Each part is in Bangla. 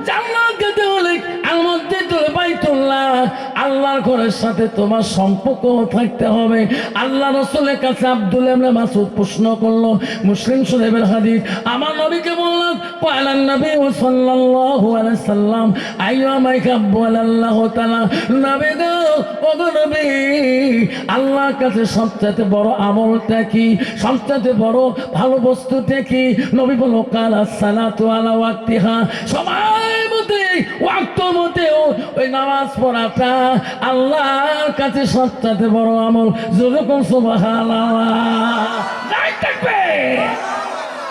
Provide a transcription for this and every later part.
জান্নাত যেতে হলে আল মসজিদুল বাইতুল্লাহ আল্লাহর ঘরের সাথে তোমার সম্পর্ক থাকতে হবে। আল্লাহ রাসূলের কাছে আব্দুল্লাহ ইবনে মাসউদ প্রশ্ন করলো, মুসলিম শরীফের হাদিস, আমার নবীকে বললাম পালান নবী সাল্লাল্লাহু আলাইহি সাল্লাম আইয়ামা কাব্বালাল্লাহু তাআলা, নবী গো ওগো নবী, আল্লাহর কাছে সবচেয়ে বড় আমলটা কি, সবচেয়ে বড় ভালো বস্তুটা কি? নবী বলল কালা সালাতু আলা ওয়াক্তিহা, সময় মতে ওয়াক্ত মতে ওই নামাজ পড়াটা আল্লাহর কাছে সবচেয়ে বড় আমল। যেরকম সুবহানাল্লাহ যাই থাকবে।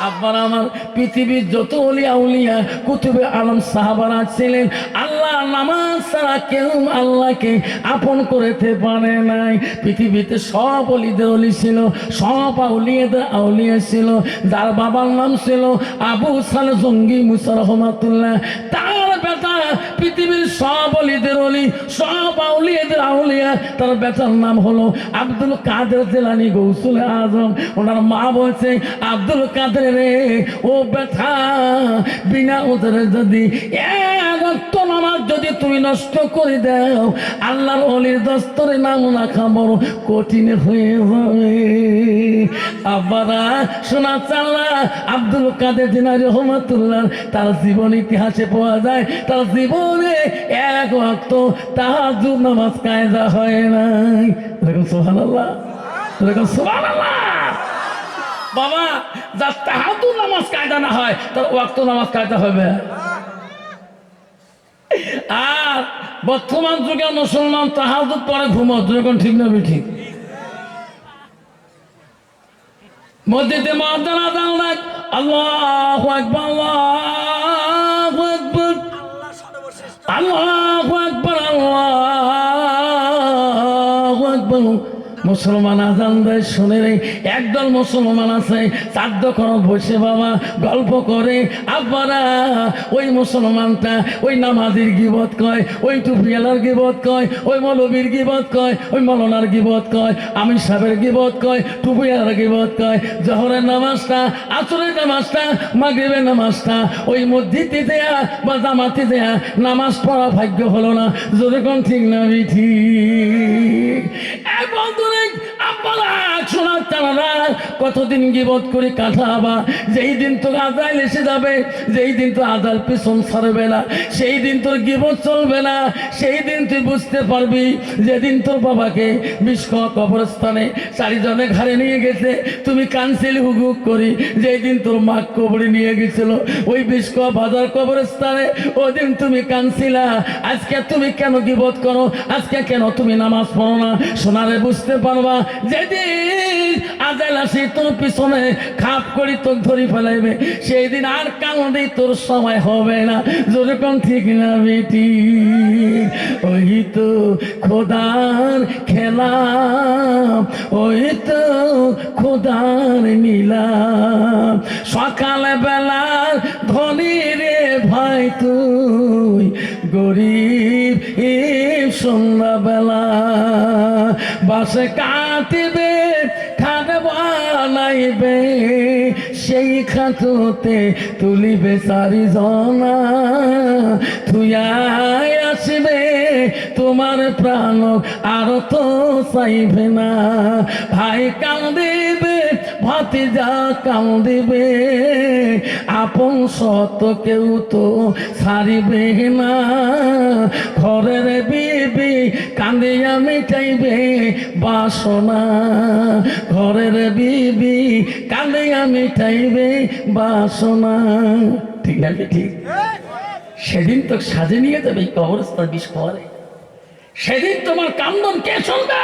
আব্বার আমার, পৃথিবীর যত ওলিয়া উলিয়া কুতুবে আলম সাহাবারা ছিলেন, আল্লাহ নামাজ ছাড়া কেউ আল্লাহকে আপন করতে পারে নাই। পৃথিবীতে সব অলিদের অলি ছিল, সব আউলিয়াদের আউলিয়া ছিল। যার বাবার নাম ছিল আবু সালে জঙ্গি মুসা রহমাতুল্লাহ, তার বেটা পৃথিবীর সব অলিদের অলি, সব আউলিয়াদের আউলিয়া, তার বেটার নাম হলো আব্দুল কাদের জিলানী গৌসুল আজম। ওনার মা বলছে, আব্দুল কাদের রে ও বেটা, বিনা ওদের যদি এক নামাজ যদি তুমি নষ্ট করে দাও, আল্লাহর অলির দস্তরে নাম রাখা বড় কঠিন হয়ে যাবে। আব্বারা শোনা চাল্লা আব্দুল কাদের জিলানী রহমাতুল্লাহ, তার জীবন ইতিহাসে পাওয়া যায়, তার জীবনে এক ওয়াক্ত তাহাজ্জুদ নামাজ কায়দা হয় নাই। সুবহানাল্লাহ, সুবহানাল্লাহ। বাবা, যার তাহাজ্জুদ নামাজ কায়দা না হয় তার ওয়াক্ত নামাজ কায়দা হবে। আর বর্তমান যুগে মুসলমান তাহাজ্জুদ পড়ে ঘুমো, যখন ঠিক না ঠিক মসজিদে মুয়াজ্জিন আযান দেয়, আল্লাহু আকবার, আল্লাহু আকবার, আল্লাহু আকবার, আল্লাহু আকবার। মুসলমান আজান দেয়, শুনে রে একদল মুসলমান আছে চাদ্দ করো বসে বাবা গল্প করে। আব্বারা ওই মুসলমানটা ওই নামাজির গিবত কয়, ওই টুপিয়ালার গিবত কয়, ওই মৌলবীর গিবত কয়, ওই মৌলানার গিবত কয়, আমির সাহেবের গিবত কয়, টুপিয়ালার গিবত কয়। জহরের নামাজটা, আসরের নামাজটা, মাগরিবের নামাজটা ওই মসজিদে দেয়া বা জামাতে দেয়া নামাজ পড়া ভাগ্য হলো না। যেরকম ঠিক না ঠিক এবং কতদিন গিবত করে কাটাবা? যেই দিন তোর আজাল এসে যাবে, যেই দিন তোর আজাল পিছন ছাড়বে না, সেই দিন তোর গিবত চলবে না। সেই দিন তুই বুঝতে পারবি যেদিন তোর বাবাকে বিষ্কোয়া কবরস্থানে চারিজনে ঘাড়ে নিয়ে গেছে, তুমি কানছিলি হুকুক করি। যেই দিন তোর মা কবরে নিয়ে গেছিল ওই বিষ্কোয়া বাজার কবরস্থানে, ওই দিন তুমি কানছিলা। আজকে তুমি কেন গিবত করো? আজকে কেন তুমি নামাজ পড়ো না? সোনারে বুঝতে পারবা যেদিন আজাল আসি তোর পিছনে খাপ করি তোর ধরি ফেলাইবে, সেই দিন আর কান্দি তোর সময় হবে না। যেরকম ঠিক না বেটি? ওই তো খোদার খেলা, ওই তো খোদার নীলাম। সকালে বেলার ধনী রে ভাই তুই, গরিব সন্ধ্যা বেলা বাসে কাটিবে খাট বানাইবে, সেই খাটতে তুলিবে চারিজনা। থুয়াই আসবে তোমার প্রাণ আর তো চাইবে না। ভাই কান্দিবে, ভাতিজা কান্দিবে, আপন সত কেউ তো ছাড়িবে না। ঘরের বিবি কান্দিয়া মিটাইবে বাসনা, ঘরের বিবি কান্দিয়া মিটাইবে বাসনা। ঠিক না ঠিক? সেদিন তো সাজে নিয়ে যাবে এই কবরস্থান বিষ খাওয়ারে। সেদিন তোমার কান্দন কে শুনবে?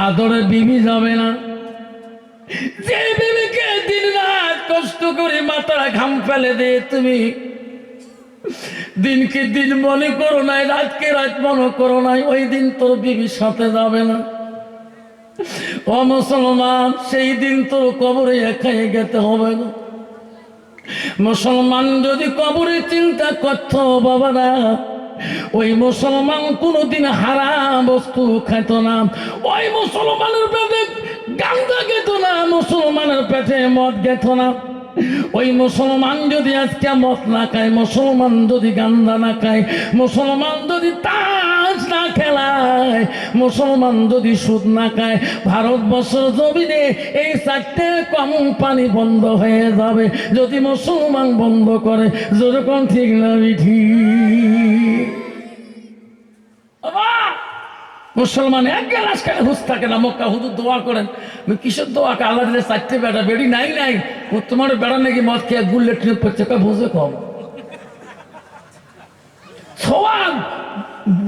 আদরের বিবি যাবে না। যে বিবিকে দিন রাত কষ্ট করে মাথার ঘাম ফেলে দিয়ে তুমি দিনকে দিন মনে করো নাই, রাতকে রাত মনে করো নাই, ওই দিন তোর বিবির সাথে যাবে না। ও মুসলমান, সেই দিন তোর কবরে একাই যেতে হবে না। মুসলমান যদি কবরে চিন্তা করত বাবারা, ওই মুসলমান কোনোদিন হারাম বস্তু খেত না, ওই মুসলমানের পেটে গাঁজা খেত না, মুসলমানের পেটে মদ খেত না। ওই মুসলমান যদি আজকে মদ না খায়, মুসলমান যদি গান্দা না খায়, মুসলমান যদি তাস না খেলায়, মুসলমান যদি সুদ না খায়, ভারতবর্ষের জমিনে এই 4টে কোম্পানি বন্ধ হয়ে যাবে যদি মুসলমান বন্ধ করে। যেরকম ঠিক না ঠিক? মুসলমান এক গ্লাস খেলে হুঁশ থাকে না। মক্কা হুজুর দোয়া করেন, কিসের দোয়া? আল্লাহ দিলে 4টে বেড়া, বেড়ি নাই নাই তোমার বেড়া নাকি মদ খেয়ে গুল্লে ট্রিপ করছে, বুঝে কম সোয়ান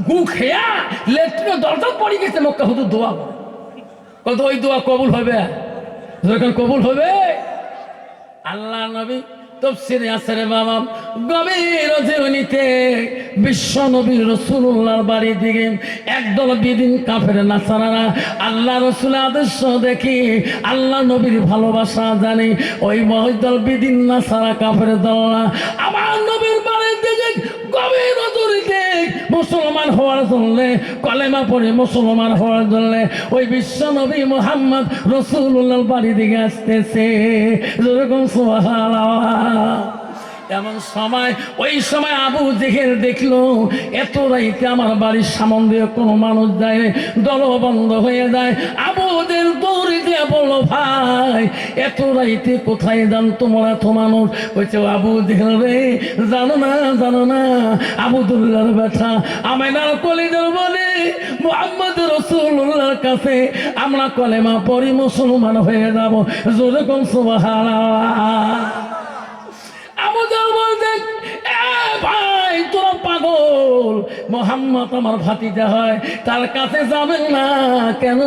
গু খেয়া লেট্রিনে দরজা পড়ে গেছে। মক্কা হুজুর দোয়া করে, কত ওই দোয়া কবুল হবে? যখন কবুল হবে, আল্লাহ নবী তফসিরে আছে রে বাবা, গভীর রজনীতে বিশ্ব নবী রাসূলুল্লাহর বাড়ির দিকে একদল বেদিন কাফের নাসারারা আল্লাহ রাসূলের আদর্শ দেখি, আল্লাহ নবীর ভালোবাসা জানি, ওই মহদল বেদিন নাসারা কাফের দলরা আমার নবীর বাড়ির দিকে গভীর রজনীতে মুসলমান হওয়ার জন্য, কলেমা পড়ে মুসলমান হওয়ার জন্য ওই বিশ্ব নবী মুহাম্মদ রাসূলুল্লাহর বাড়ির দিকে আসতেছে। যেরকম সুবহানাল্লাহ। এমন সময়, ওই সময় আবু জেহেল দেখলো এত রাইতে আমার বাড়ির সামনে দিয়ে কোনো মানুষ যায়, দল বন্ধ হয়ে যায়। আবু জেহেল দৌড়ে দিয়ে বললো, ভাই এত রাইতে কোথায় যান তোমরা এত মানুষ? বলছে, আবু জেহেল রে, জানো না আবুদুল্লাহর বেটা আমেনার কলিজার বলে মুহাম্মদ রাসূলুল্লাহর কাছে আমরা কলেমা পড়ি মুসলমান হয়ে যাব। যেরকম সুবহানাল্লাহ। আবু জাহল বলছে, ভাই তোরা পাগল, মোহাম্মদ আমার ভাতিজা হয়, তার কাছে যাবেন না কেন?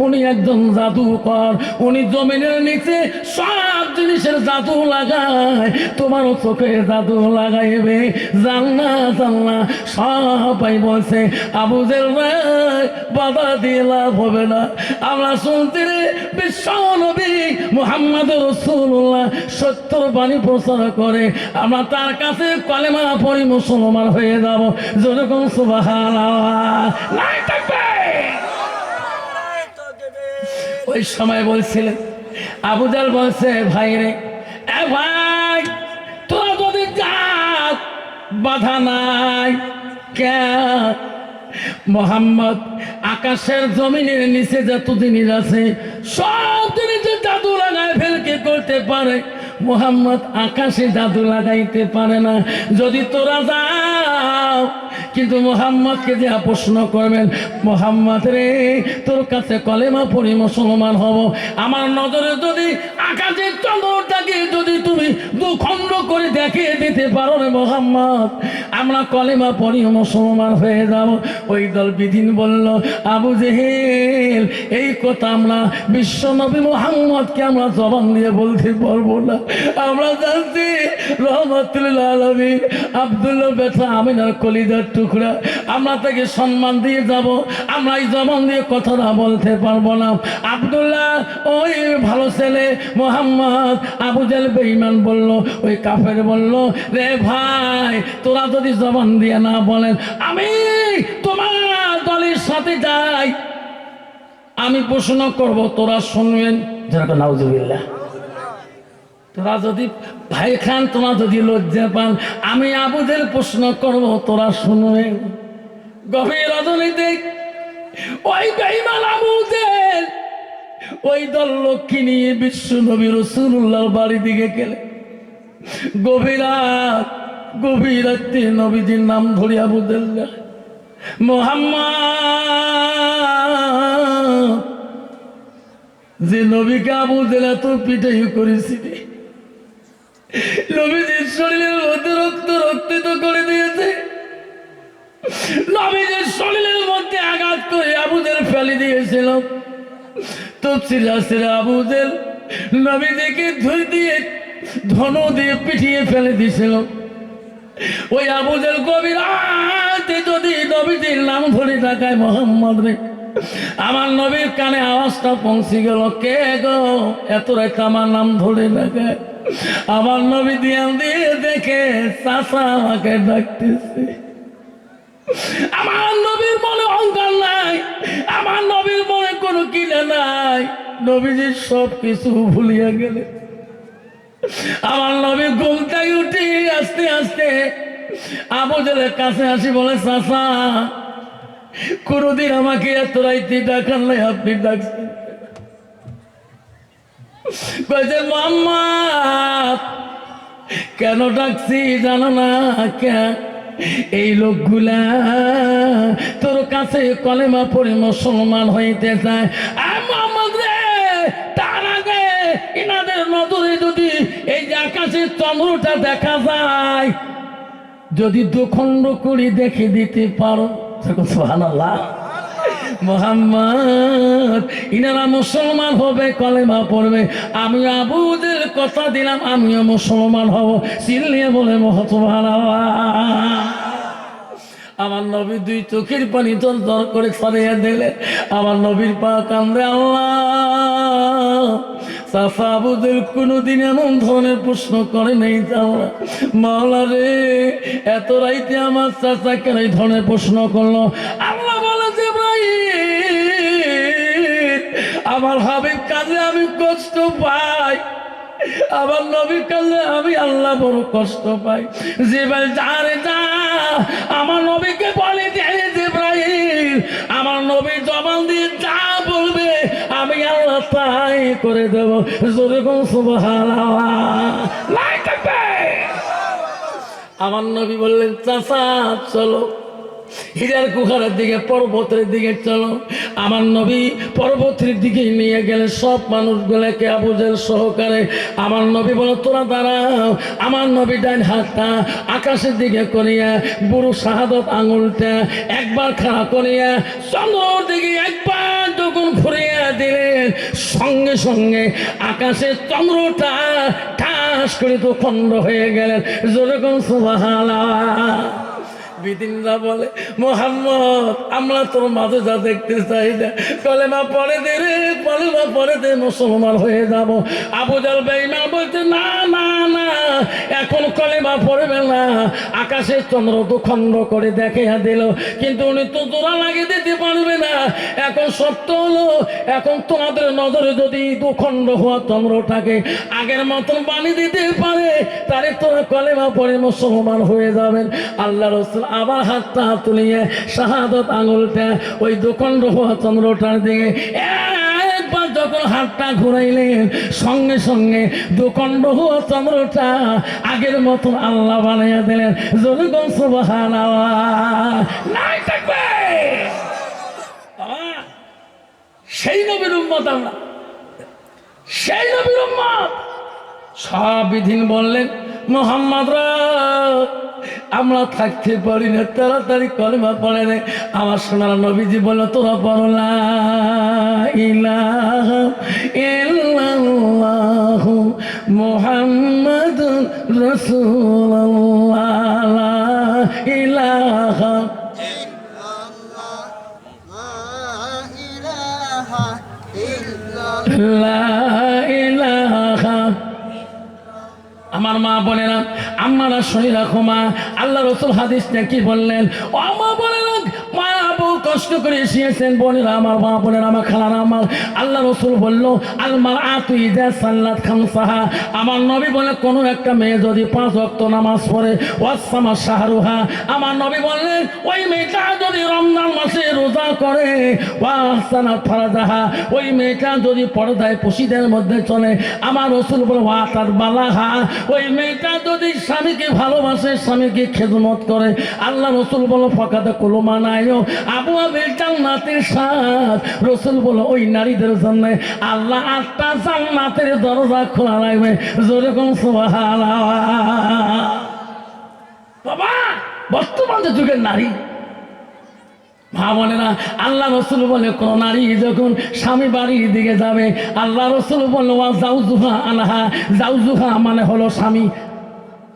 উনি একজন জাদুকর, উনি জমিনের নিচে সব জিনিসের জাদু লাগায়, তোমারও চোখে জাদু লাগাইবে। জান্না সবাই বলছে, আবু জেহেল বাধা দিয়ে লাভ হবে না। আমরা শুনছি বিশ্ব নবী মুহাম্মদ রাসূলুল্লাহ সত্যর বাণী প্রচার করে, আমরা তার কাছে কলেমা পড়ি মুসলমান হয়ে যাব। যেরকম সুবহানাল্লাহ। নাই থাকবে। ওই সময় বলছিলেন, আবু জাহল বলছে, ভাই রে, ভাই তোরা যদি যাস বাধা নাই। কে? মোহাম্মদ আকাশের জমিনের নিচে যত জিনিস আছে সব জিনিসের জাদু লাগায় ফেলকে করতে পারে, মোহাম্মদ আকাশে জাদু লাগাইতে পারে না। যদি তোরা যাও, কিন্তু মোহাম্মদকে যা প্রশ্ন করবেন, মোহাম্মদ রে তোর কাছে কলেমা পড়ি মুসলমান হব, আমার নজরে যদি আকাশের চন্দ্রটাকে যদি তুমি দুখণ্ড করে দেখিয়ে দিতে পারো রে মোহাম্মদ, আমরা কলেমা পড়ি মুসলমান হয়ে যাব। ওই দল বিদিন বলল, আবু জেহেল এই কথা আমরা বিশ্ব নবী মুহাম্মদকে আমরা জবান দিয়ে বলতে পারবো না। আমরা জানছি রহমতুল আলামিন আব্দুল্লাহ বেটা আমিনার কলিজার টুকরা, আমরা তাকে সম্মান দিয়ে যাব, আমরা এই জবান দিয়ে কথাটা বলতে পারবো না। আব্দুল্লাহ ওই ভালো ছেলে, মোহাম্মদ আবু জেহেল বেঈমান বলল, ওই কাফের বলল, রে ভাই তোরা যদি জবান দিয়ে না বলেন, আমি তোমার দলের সাথে যাই, আমি প্রশ্ন করব, তোরা শুনবেন। যেরকম নাউজুবিল্লাহ। তোরা যদি ভাই খান, তোরা যদি লজ্জা পান, আমি আবু জেহেল প্রশ্ন করব, তোরা শুনবেন। গভীর রজনীতে ওই বেঈমান আবু জেহেল ওই দল লোককে নিয়ে বিশ্ব নবী রাসূলুল্লাহর বাড়ির দিকে গেলে, গভীর রাতে নবীজির নাম ধরে আবু জেহেল, মুহাম্মদ, যে নবীকে আবু জেহেল এত পিটাই করেছিল, নবীজির শরীরের মধ্যে রক্তিত করে দিয়েছে, নবীজির শরীরের মধ্যে আঘাত করে আবু জেহেল ফেলে দিয়েছিল। তাফসীর আছে, আবু জেহেল নবীজিকে ধুই দিয়ে ধনু দিয়ে পিটিয়ে ফেলে দিয়েছিল। ওই আবু জেহেল গভীর রাতে যদি নবীজির নাম ধরে তাকায়, মোহাম্মদ রে, আমার নবীর কানে আওয়াজটা পৌঁছে গেল, কে গো এত রাতে আমার নাম ধরে তাকায়? আমার নবী ধ্যান দিয়ে দেখে চাচা আমাকে ডাকতেছে। আমার নবীর মনে অহংকার নাই, আমার নবীর মনে কোনো কিনা নাই, নবীজি সব কিছু ভুলিয়া গেলে। আমার নবী ঘুম থেকে উঠে আস্তে আস্তে আবু জেলের কাছে আসি বলে, চাচা কোনদিন আমাকে এত রাইতে ডাকার নাই, আপনি ডাকছেন। কয়েছে মোহাম্মদ কেন ডাকছি জানো না? কেন? এই লোকগুলা তোর কাছে কলেমা পড়ে মুসলমান হইতে চায়। মোহাম্মদ রে, তার আগে ইনাদের নজরে যদি এই যে আকাশের চন্দ্রটা দেখা যায়, যদি দুখণ্ড করে দেখে দিতে পারো, সুবহানাল্লাহ। মোহাম্মদ ইনারা মুসলমান হবে, কলেমা পড়বে, আমি আবুদের কথা দিলাম আমিও মুসলমান হব। চিল্লিয়ে বলে সুবহানাল্লাহ। আমার নবী দুই চোখের পানি জল জল করে ছড়িয়ে দিলেন। আমার নবীর পা কান্দে, আল্লাহ চাচা আবুদের কোনোদিন এমন ধরনের প্রশ্ন করে নেই। মাওলা রে, এত রাইতে আমার চাচা কেন এই ধরনের প্রশ্ন করলো? আল্লাহ বলে যে ভাই, আমার হাবিব কাজে আমি কষ্ট পাই, আমার নবীর কাছে আমি আল্লাহ বড় কষ্ট পাই। যে ভাই যারে যা আমার নবীকে বলে দিয়ে জিবরাইল, আমার নবী জবান দিয়ে যা বলবে আমি আল্লাহ তাই করে দেব। জোরে বল সুবহানাল্লাহ। লাই থাকবে। আমার নবী বললেন, চাচা চলো হীরার গুহার দিকে, পর্বতের দিকে চলো। আমার নবী পর্বতের দিকে নিয়ে গেলে সব মানুষগুলোকে আবু জেহেল সহকারে। আমার নবী বলে, তোরা দাঁড়াও। আমার নবী ডান হাতটা আকাশের দিকে করিয়া বুড়ো শাহাদত আঙুলটা একবার খাড়া করিয়া চন্দ্রের দিকে একবার যখন ঘুরিয়া দিলেন, সঙ্গে সঙ্গে আকাশের চন্দ্রটা ঠাস করে তো খণ্ড হয়ে গেলেন। যেরকম সুবহানাল্লাহ। বিদিনরা বলে, মোহাম্মদ আমরা তোর মাঝে যা দেখতে চাই না, কলেমা পড়ে দে রে, কলেমা পড়ে দে, মুসলমান হয়ে যাব। আবু জাহল বেঈমান বলতে, না না না, এখন কলেমা পড়বে না। আকাশের চন্দ্র তো খণ্ড করে দেখে দিল, কিন্তু উনি তো জোড়া লাগিয়ে দিতে পারবে না। এখন সত্য হলো, এখন তোমাদের নজরে যদি দুখণ্ড হওয়া চন্দ্রটাকে আগের মতন বানিয়ে দিতে পারে, তাহলে তোরা কলেমা পড়ে মুসলমান হয়ে যাবেন। আল্লাহ রাসূল আবার হাতটা তুলিয়ে শাহাদত আঙুলটা ওই দুখণ্ড হওয়া চন্দ্রটার দিকে একবার যখন হাতটা ঘুরাইলেন, সঙ্গে সঙ্গে দুখণ্ড হওয়া চন্দ্রটা আগের মতন আল্লাহ বানাইয়া দিলেন। জোরে সুবহানাল্লাহ। নাই থাকবে। সেই নবীর উম্মত আমরা, সেই নবীর উম্মত। সব বিধিন বললেন, মুহাম্মদ রা আমরা থাকতে পারি না, তাড়াতাড়ি কলেমা পড়ে নে। আমার সোনার নবীজি বলল, তোরা পড়ো লা ইলাহা ইল্লাল্লাহু মুহাম্মাদুর রাসূলুল্লাহ, লা ইলাহা লা ইলাহা। আমার মা বোনেরা, আমরা শুনে রাখো মা, আল্লাহ রাসূল হাদিসটা কি বললেন? ও মা বোনেরা, মা বউ কষ্ট করে এসেছেন, বোনেরা আমার, মা বোনেরা আমার, খালারা আমার, আল্লাহ রাসূল বলল, আল মারআতু ইযা সাল্লাত খামসাহা। আমার নবী বলে, কোনো একটা মেয়ে যদি 5 ওয়াক্ত নামাজ পড়ে, ওয়াসামা শাহরুহা, আমার নবী বললেন ওই মেয়েটা যদি রমজান মাসে রোজা করে, ওয়াহসানাত ফারজাহা, ওই মেয়েটা যদি পর্দায় পশিদের মধ্যে চলে, আমার রাসূল বলে ওয়াতাত বালাহা, ওই মেয়েটা যদি স্বামীকে ভালোবাসে, স্বামীকে খেদমত করে, আল্লাহ রাসূল বলো ফাকাদ কুলুমা নাইও আবু আবিল জান্নাতের সাথ। রাসূল বলো ওই নারীদের জন্য আল্লাহ 8টা জান্নাতের দরজা খোলা রাখবে। জোরে কোন সুবহানাল্লাহ। বাবা, বর্তমান যুগের নারী মা বলে না, আল্লাহ রাসূল বলে কোন নারী যখন স্বামী বাড়ির দিকে যাবে, আল্লাহ রাসূল বলে ওয়া জাউজুহা আনহা, জাউজুহা মানে হলো স্বামী,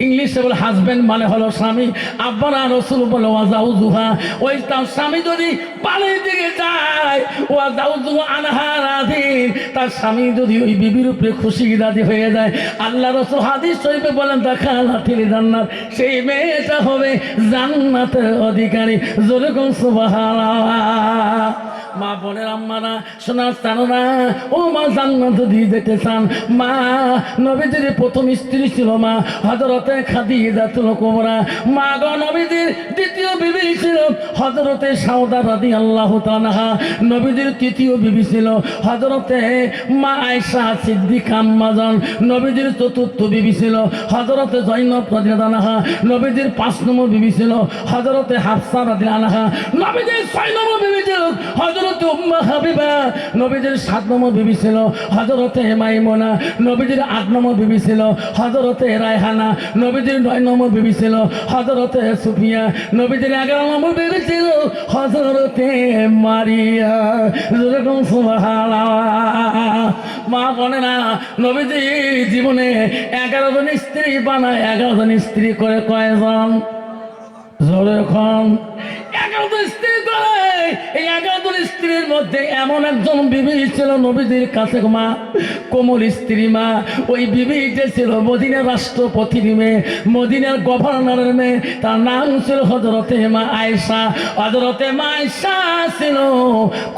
ইংলিশে বলে হাজব্যান্ড মানে হলো স্বামী। আব্বারা রাসূল বলে ওয়া জাউজুহা, ওই তার স্বামী যদি বাড়ির দিকে যায়, ওয়া জাউজুহা আনহা রাদিন, তার স্বামী যদি ওই বিবির উপরে খুশি রাজি হয়ে যায়, আল্লাহ রাসূল হাদিস শরীফে বলেন দাখালাতিল জান্নাত, সেই মেয়েটা হবে জান্নাতের অধিকারী। জোরে কোন সুবহানাল্লাহ। মা বোনের আম্মারা সোনার চানরা ও মা জান্নাত দিয়ে যেতে চান মা নবীজির প্রথম স্ত্রী ছিল মা হযরতে খাদিজাতুল কুবরা মা গো নবীজির দ্বিতীয় বিবি ছিল হযরতে সাউদা রাদিয়াল্লাহু তাআলা নবীজির তৃতীয় বিবি ছিল হযরতে মা আয়েশা সিদ্দিকা আম্মা জান নবীজির চতুর্থ বিবি ছিল হযরতে জয়নব রাদিয়াল্লাহু আনহা নবীজির ৫ নম্বর বিবি ছিল হযরতে হাফসা রাদিয়াল্লাহু আনহা নবীজির ৬ নম্বর বিবি ছিল হযরতে উম্মে হাবিবা নবীজির ৭ নম্বর বিবি ছিল হযরতে মাইমুনা নবীজির ৮ নম্বর বিবি ছিল হযরতে রায়হানা নবীজির ৯ নম্বর বিবি ছিল হযরতে সুফিয়া নবীজির ১১ নম্বর বিবি ছিল হযরতে মারিয়া যেরকম সুবহানাল্লাহ মা বোনেরা নবীজি জীবনে ১১ জন স্ত্রী বানায় ১১ জন স্ত্রী করে কয়জন জোরে খন ১১ জন স্ত্রী করে এই ১১ জন স্ত্রীর মধ্যে এমন একজন বিবি ছিল নবীজির কাছে মা কোমল স্ত্রী মা ওই বিবিটা ছিল মদিনার রাষ্ট্রপতির মেয়ে মদিনার গভর্নরের মেয়ে তার নাম ছিল হযরতে মা আয়েশা হযরতে মা আয়েশা ছিল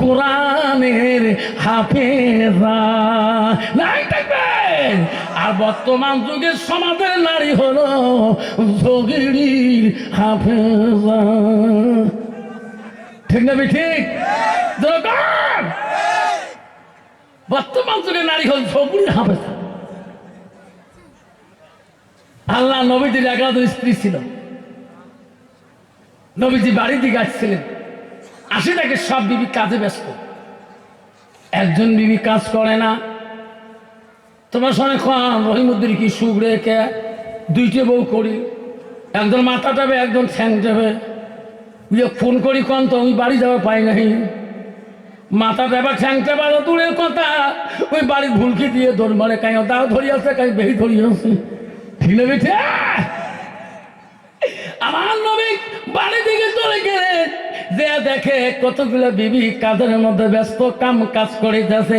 কোরআনের হাফেজা নাই থাকবেন আর বর্তমান যুগের সমাজের নারী হলো যোগিনীর হাফেজা ঠিক না ঠিক বর্তমান যুগের নারী হল যোগিনীর হাফেজা আল্লাহ নবীজির ১১ জন স্ত্রী ছিল নবীজি বাড়ি দিকে আসছিলেন আসে দেখে সব বিবি কাজে ব্যস্ত একজন বিবি কাজ করে না তোমার সঙ্গে খান রহিমুদ্দিন কি সুখ রেখে দুইটে বউ করি একজন মাথা যাবে একজন ঠ্যাং যাবে ফোন করি কন তো ওই বাড়ি যাওয়া পাই নাই মাথা যাবা ঠ্যাং যাবা দূরের কথা ওই বাড়ির ভুলকি দিয়ে দৌড় মারে কাই দাও ধরি আছে কাই বেহি ধরি আছে ঠিক না বেঠে আমার নবী বাড়ি দিকে চলে গেলেন যে দেখে কতগুলো বিবি কাজের মধ্যে ব্যস্ত কাম কাজ করে যাচ্ছে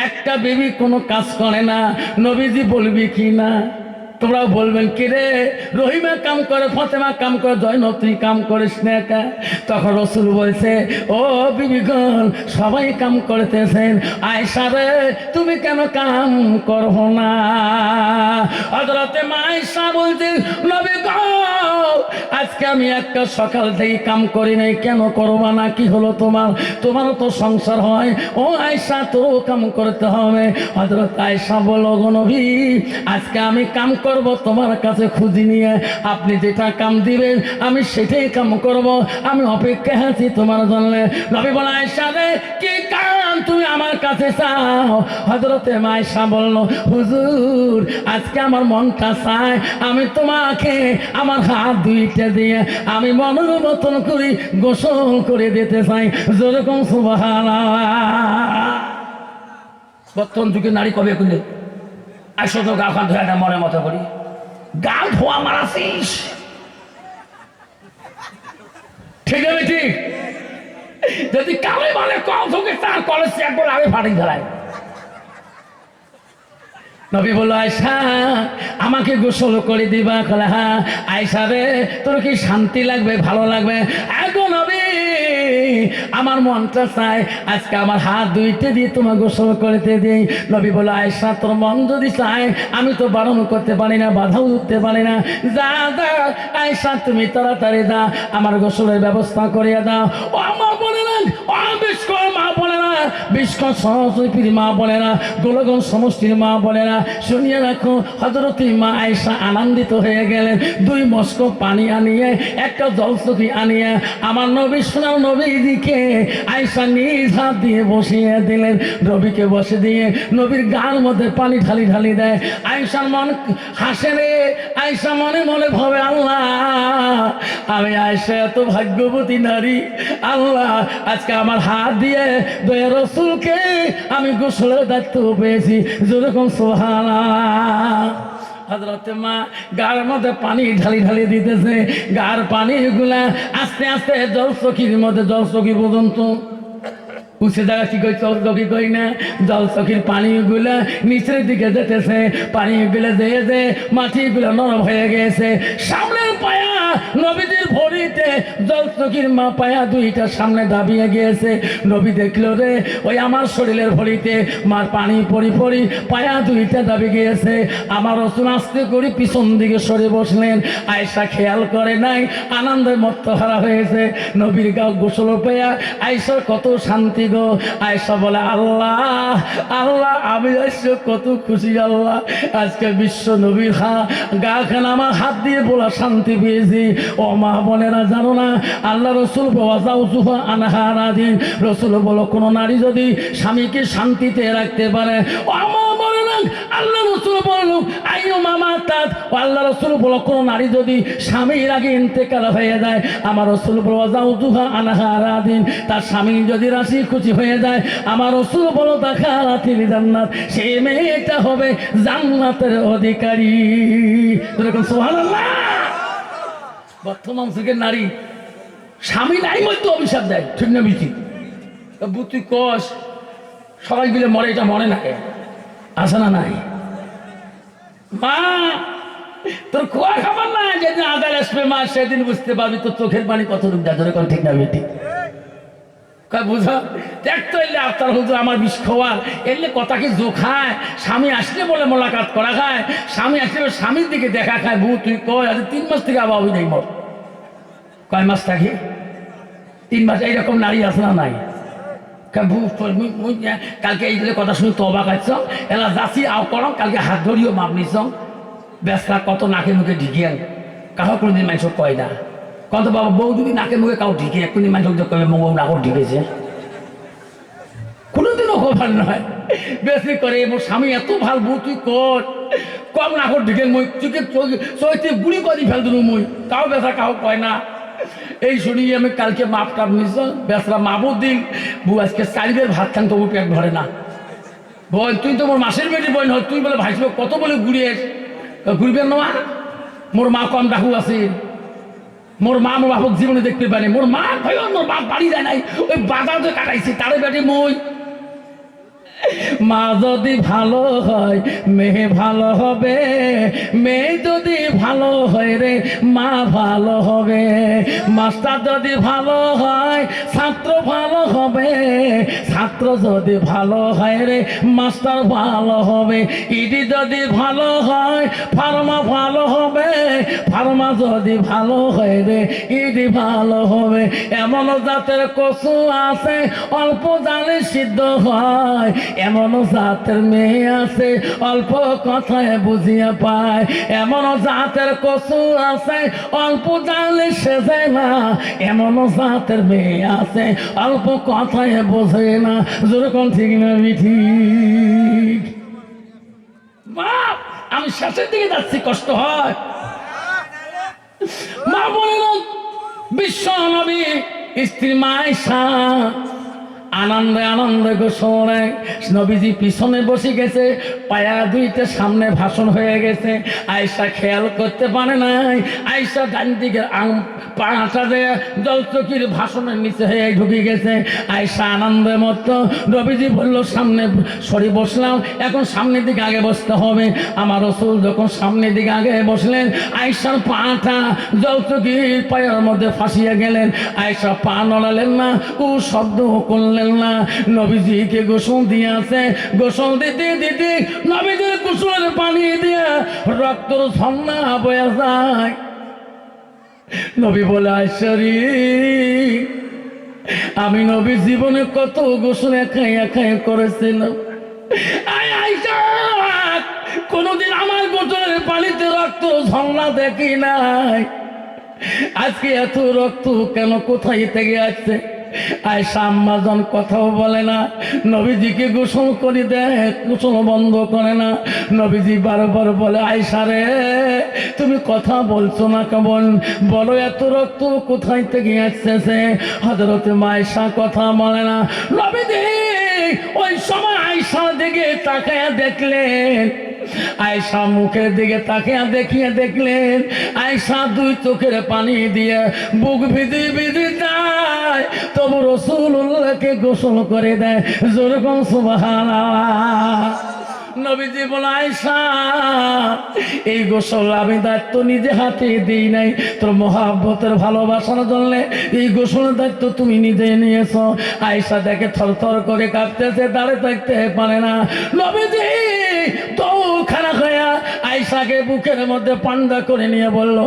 একটা বিবি কোনো কাজ করে না নবীজি বলবি কি না তোমরাও বলবেন কি রে রহিমা কাম করে ফাতেমা কাম করে জয়নব তুই কাম করিস না একা তখন রাসূল বলছে ও বিবিগণ সবাই কাম করতেছেন আয়েশা রে তুমি কেন কাম করো না হযরতে মা আয়েশা বলছে নবী গো আজকে আমি একটা সকাল থেকে কাম করি নাই কেন করবা না কি হলো তোমারও তো সংসার হয় ও আয়েশা তো কাম করতে হবে হযরত আয়েশা বলল গো নবী আজকে আমি কাম করব তোমার কাছে খুঁজি নিয়ে আপনি যেটা কাম দিবেন আমি সেটাই কাম করব আমি অপেক্ষা আছি তোমার জন্য নবী বলে আয়েশা রে কি কাম তুমি আমার কাছে চাও হযরতে মা আয়েশা বলল হুজুর আজকে আমার মনটা চায় আমি তোমাকে আমার হাত দুইটা দিয়ে আমি মনের মতন করি গোসল করে দিতে চাই যেরকম সুবহানাল্লাহ বর্তমান যুগে নারী কবে খুলে আসো তো গা খান ধোয়াটা মনের মতো করি গা ধোয়া মারাছিস ঠিক আছে ঠিক যদি কালে বলে কল থেকে তার কলেজ একবার আগে ফাটিং ধরায় নবী বলল আয়েশা আমাকে গোসল করে দিবা কলে হ্যাঁ আয়েশা রে তোর কি শান্তি লাগবে ভালো লাগবে এখন নবী আমার মনটা চায় আজকে আমার হাত দুইতে দিয়ে তোমার গোসল করতে দিই নবী বলল আয়েশা তোর মন যদি চায় আমি তো বারণ করতে পারি না বাধাও দিতে পারি না যা যা আয়েশা তুমি তাড়াতাড়ি যা আমার গোসলের ব্যবস্থা করিয়া দাও ও আমার বলে না ও বিস্কর মা বলে না বিস্কর সহজীর মা বলে না গোলগণ সমষ্টির মা বলে না শুনিয়ে রাখো হযরত মা আয়েশা আনন্দিত হয়ে গেলেন 2 মস্ক পানি আনিয়ে একটা জলচকি আনিয়ে আমার নবী সোনার নবীজিকে আয়েশা নিজ হাত দিয়ে বসিয়ে দিলেন নবীকে বসে দিয়ে নবীর গার মধ্যে পানি ঢালি ঢালি দেয় আয়েশার মন হাসে রে আয়েশা মনে মনে ভাবে আল্লাহ আমি আয়েশা এত ভাগ্যবতী নারী আল্লাহ আজকে আমার হাত দিয়ে দয়া রাসূলকে আমি গোসলের দায়িত্ব পেয়েছি যেরকম সুবহানাল্লাহ হযরতে মা গার মধ্যে পানি ঢালি ঢালি দিতেছে গার পানিগুলা আস্তে আস্তে জলচকির মধ্যে জলচকি পর্যন্ত উঠে জায়গা কি কই চলচকি কই না জলচকির পানিগুলা নিচের দিকে যেতেছে পানিগুলো যেয়ে যে মাটিগুলো নরম হয়ে গেছে সামনের পায়া নবীজির ভরিতে জলচকির মা পায়া দুইটা সামনে দাবিয়ে গিয়েছে। নবী দেখলো রে ওই আমার শরীরের ভরিতে মার পানি পরি পরি পায়া দুইটা দাবি গিয়েছে। আমার রাসূল আস্তে করে পিছন দিকে সরে বসলেন। আয়েশা খেয়াল করে নাই, আনন্দে মত্ত হারা হয়েছে। নবীর গাও গোসল পেয়া আয়েশার কত শান্তি গো। আয়েশা বলে আল্লাহ আল্লাহ, আমি আজকে কত খুশি আল্লাহ, আজকে বিশ্ব নবীর গা খান আমার হাত দিয়ে বলা শান্তি পেয়েছি। ও মা বোনেরা জানো না, আল্লাহ রসুল আনহারাদিন, রসুল বলো কোনো নারী যদি স্বামীকে শান্তিতে রাখতে পারে, ও মা বোনেরা আল্লাহ রসুল বলো আইও মামা তাত, আল্লাহ রসুল বলো কোনো নারী যদি স্বামীর আগে ইন্তেকাল হয়ে যায়, আমার রসুল বলো জাউজুহা আনহারাদিন, তার স্বামী যদি রাশি খুশি হয়ে যায়, আমার রসুল বলো দাখালাতিল জান্নাত, সেই মেয়েটা হবে জান্নাতের অধিকারী। এরকম সুবহানাল্লাহ। বর্তমান যুগের নারী স্বামী নাই মধ্যে অভিশাপ দেয়, ঠিক না বিচি বুদ্ধি কষ সবাই মিলে মরে, এটা মনে না আসে না নাই? মা তোর খোয়া খাবার না, যেদিন আদাল আসবে মা সেদিন বুঝতে পারবি তোর চোখের পানি কত রূপ যা ধরে, ঠিক না বেটি? বুঝা দেখতো এলে আফতার হুজুর আমার বিষ খাওয়ার এলে কথা কি জো খায়, স্বামী আসলে বলে মোলাকাত করা খায়, স্বামী আসলে স্বামীর দিকে দেখা খায়। বউ তুই কয় আজ 3 মাস থেকে আবার ওই নেই মর, কয় মাস থাকি 3 মাস, এইরকম নারী আছে না নাই? কালকে এই কথা শুনে তো অবাক আছ, এলা যাচ্ছি আও করো, কালকে হাত ধরিও মাপ নিছ, ব্যস্তা কত নাকে মুখে ঢিকিয়ে কাহো কোনোদিন মানুষ কয় না। কত বাবা বউ যদি নাকে মুখে কাউ ঢিকে এক্ষুনি মানুষ কবে বউ নাকর ঢিকেছে, কোনোদিনও খবর নয়। বেশি করে মোর স্বামী এত ভাল, বউ তুই কর কম নাকর ঢিকে মই চোখে চোখে বুড়ি কদি ফেল দিল মই, কাউ বেসা কাউ কয় না। এই শুনি আমি কালকে মাপ টাপ নিছ, বেসরা মাপও দিন বউ আজকে চারিদের ভাত খান তবু পেট ভরে না। বল তুই তো মোর মাসের বেটি বই নয়, তুই বলে ভাইসব কত বলে ঘুরিয়ে ঘুরবেন না। মোর মা কম ডাকু আছে, মোর মা মোর বাপক জীবনে দেখতে পারে, মোর মা ভাই মোর বাপ বাড়ি যায় নাই, ওই বাজার যে কাটাইছে তারে বেটে মই। মা যদি ভালো হয় মেয়ে ভালো হবে, মেয়ে যদি ভালো হয় রে মা ভালো হবে, মাস্টার যদি ভালো হয় ছাত্র ভালো হবে, ছাত্র যদি ভালো হয় রে মাস্টার ভালো হবে, ইডি যদি ভালো হয় ফার্মা ভালো হবে, ফার্মা যদি ভালো হয় রে ইডি ভালো হবে। এমন জাতের কচু আছে অল্প জালে সিদ্ধ হয়, এমন জাতের মেয়ে আছে অল্প কথায় বুঝিয়া পায়, এমন জাতের কচু আছে অল্প জালে সেজে না, এমন জাতের মেয়ে আছে অল্প কথায় বোঝে না। যেরকম ঠিক না ঠিক? বাপ আমি শেষের দিকে যাচ্ছি, কষ্ট হয়। মা বলেন বিশ্ব নবী স্ত্রী মা আয়েশা আনন্দে আনন্দে গোসলে, নবীজি পিছনে বসে গেছে, পায়া দুইটা সামনে ভাষণ হয়ে গেছে। আয়েশা খেয়াল করতে পারে নাই, আয়েশা ডান দিকে পাটা দেয়া জলচকির ভাষণের নিচে হয়ে ঢুকে গেছে। আয়েশা আনন্দের মতো, নবীজি বলল সামনে সরি বসলাম, এখন সামনের দিকে আগে বসতে হবে। আমার রাসূল যখন সামনের দিকে আগে বসলেন, আয়েশার পাটা জলচকির পায়ের মধ্যে ফাঁসিয়ে গেলেন। আয়েশা পা নড়ালেন না, ও শব্দ করলেন না। নবীজিকে গোসল দিয়ে আছে, গোসল দিতে দিতে নবীজির গোসলের পানি দিয়ে রক্তর ঝর্ণা বয়ে যায়। নবী বলে আয়েশা রে, আমি নবী জীবনে কত গোসল একাই একাই করেছিলাম, আয়েশা কোনদিন আমার গোসলের পানিতে রক্ত ঝর্ণা দেখি নাই, আজকে এত রক্ত কেন, কোথায় থেকে আসছে? আয়েশা আম্মাজান কথাও বলে না, নবীজিকে গোসল করে দেয়, গোসল বন্ধ করে না। নবীজি বারবার বলে আয়েশা রে তুমি কথা বলছো না কেমন, বলো এত রক্ত কোথায় থেকে আসছে? হযরতে আয়েশা কথা বলে না। নবীজি ওই সময় আয়েশার দিকে তাকায়া দেখলেন, আয়েশা মুখের দিকে তাকিয়া দেখিয়ে দেখলেন আয়েশা দুই চোখের পানি দিয়ে বুক ভিজে ভিজে যায়, তবু রাসূলুল্লাহকে গোসল করে দেয়। যেরকম সুবহানাল্লাহ। নবীজি বলে আয়েশা এই গোসল আমি দায়িত্ব নিজে হাতে দিই নাই, তোর মহাব্বতের ভালোবাসার জন্য এই গোসলের দায়িত্ব তুমি নিজে নিয়েছ। আয়েশা দেখে থরথর করে কাঁপতেছে, দাঁড়ে থাকতে পারে না। নবীজি তো খানা খায়া আয়েশাকে বুকের মধ্যে পান্ডা করে নিয়ে বলল,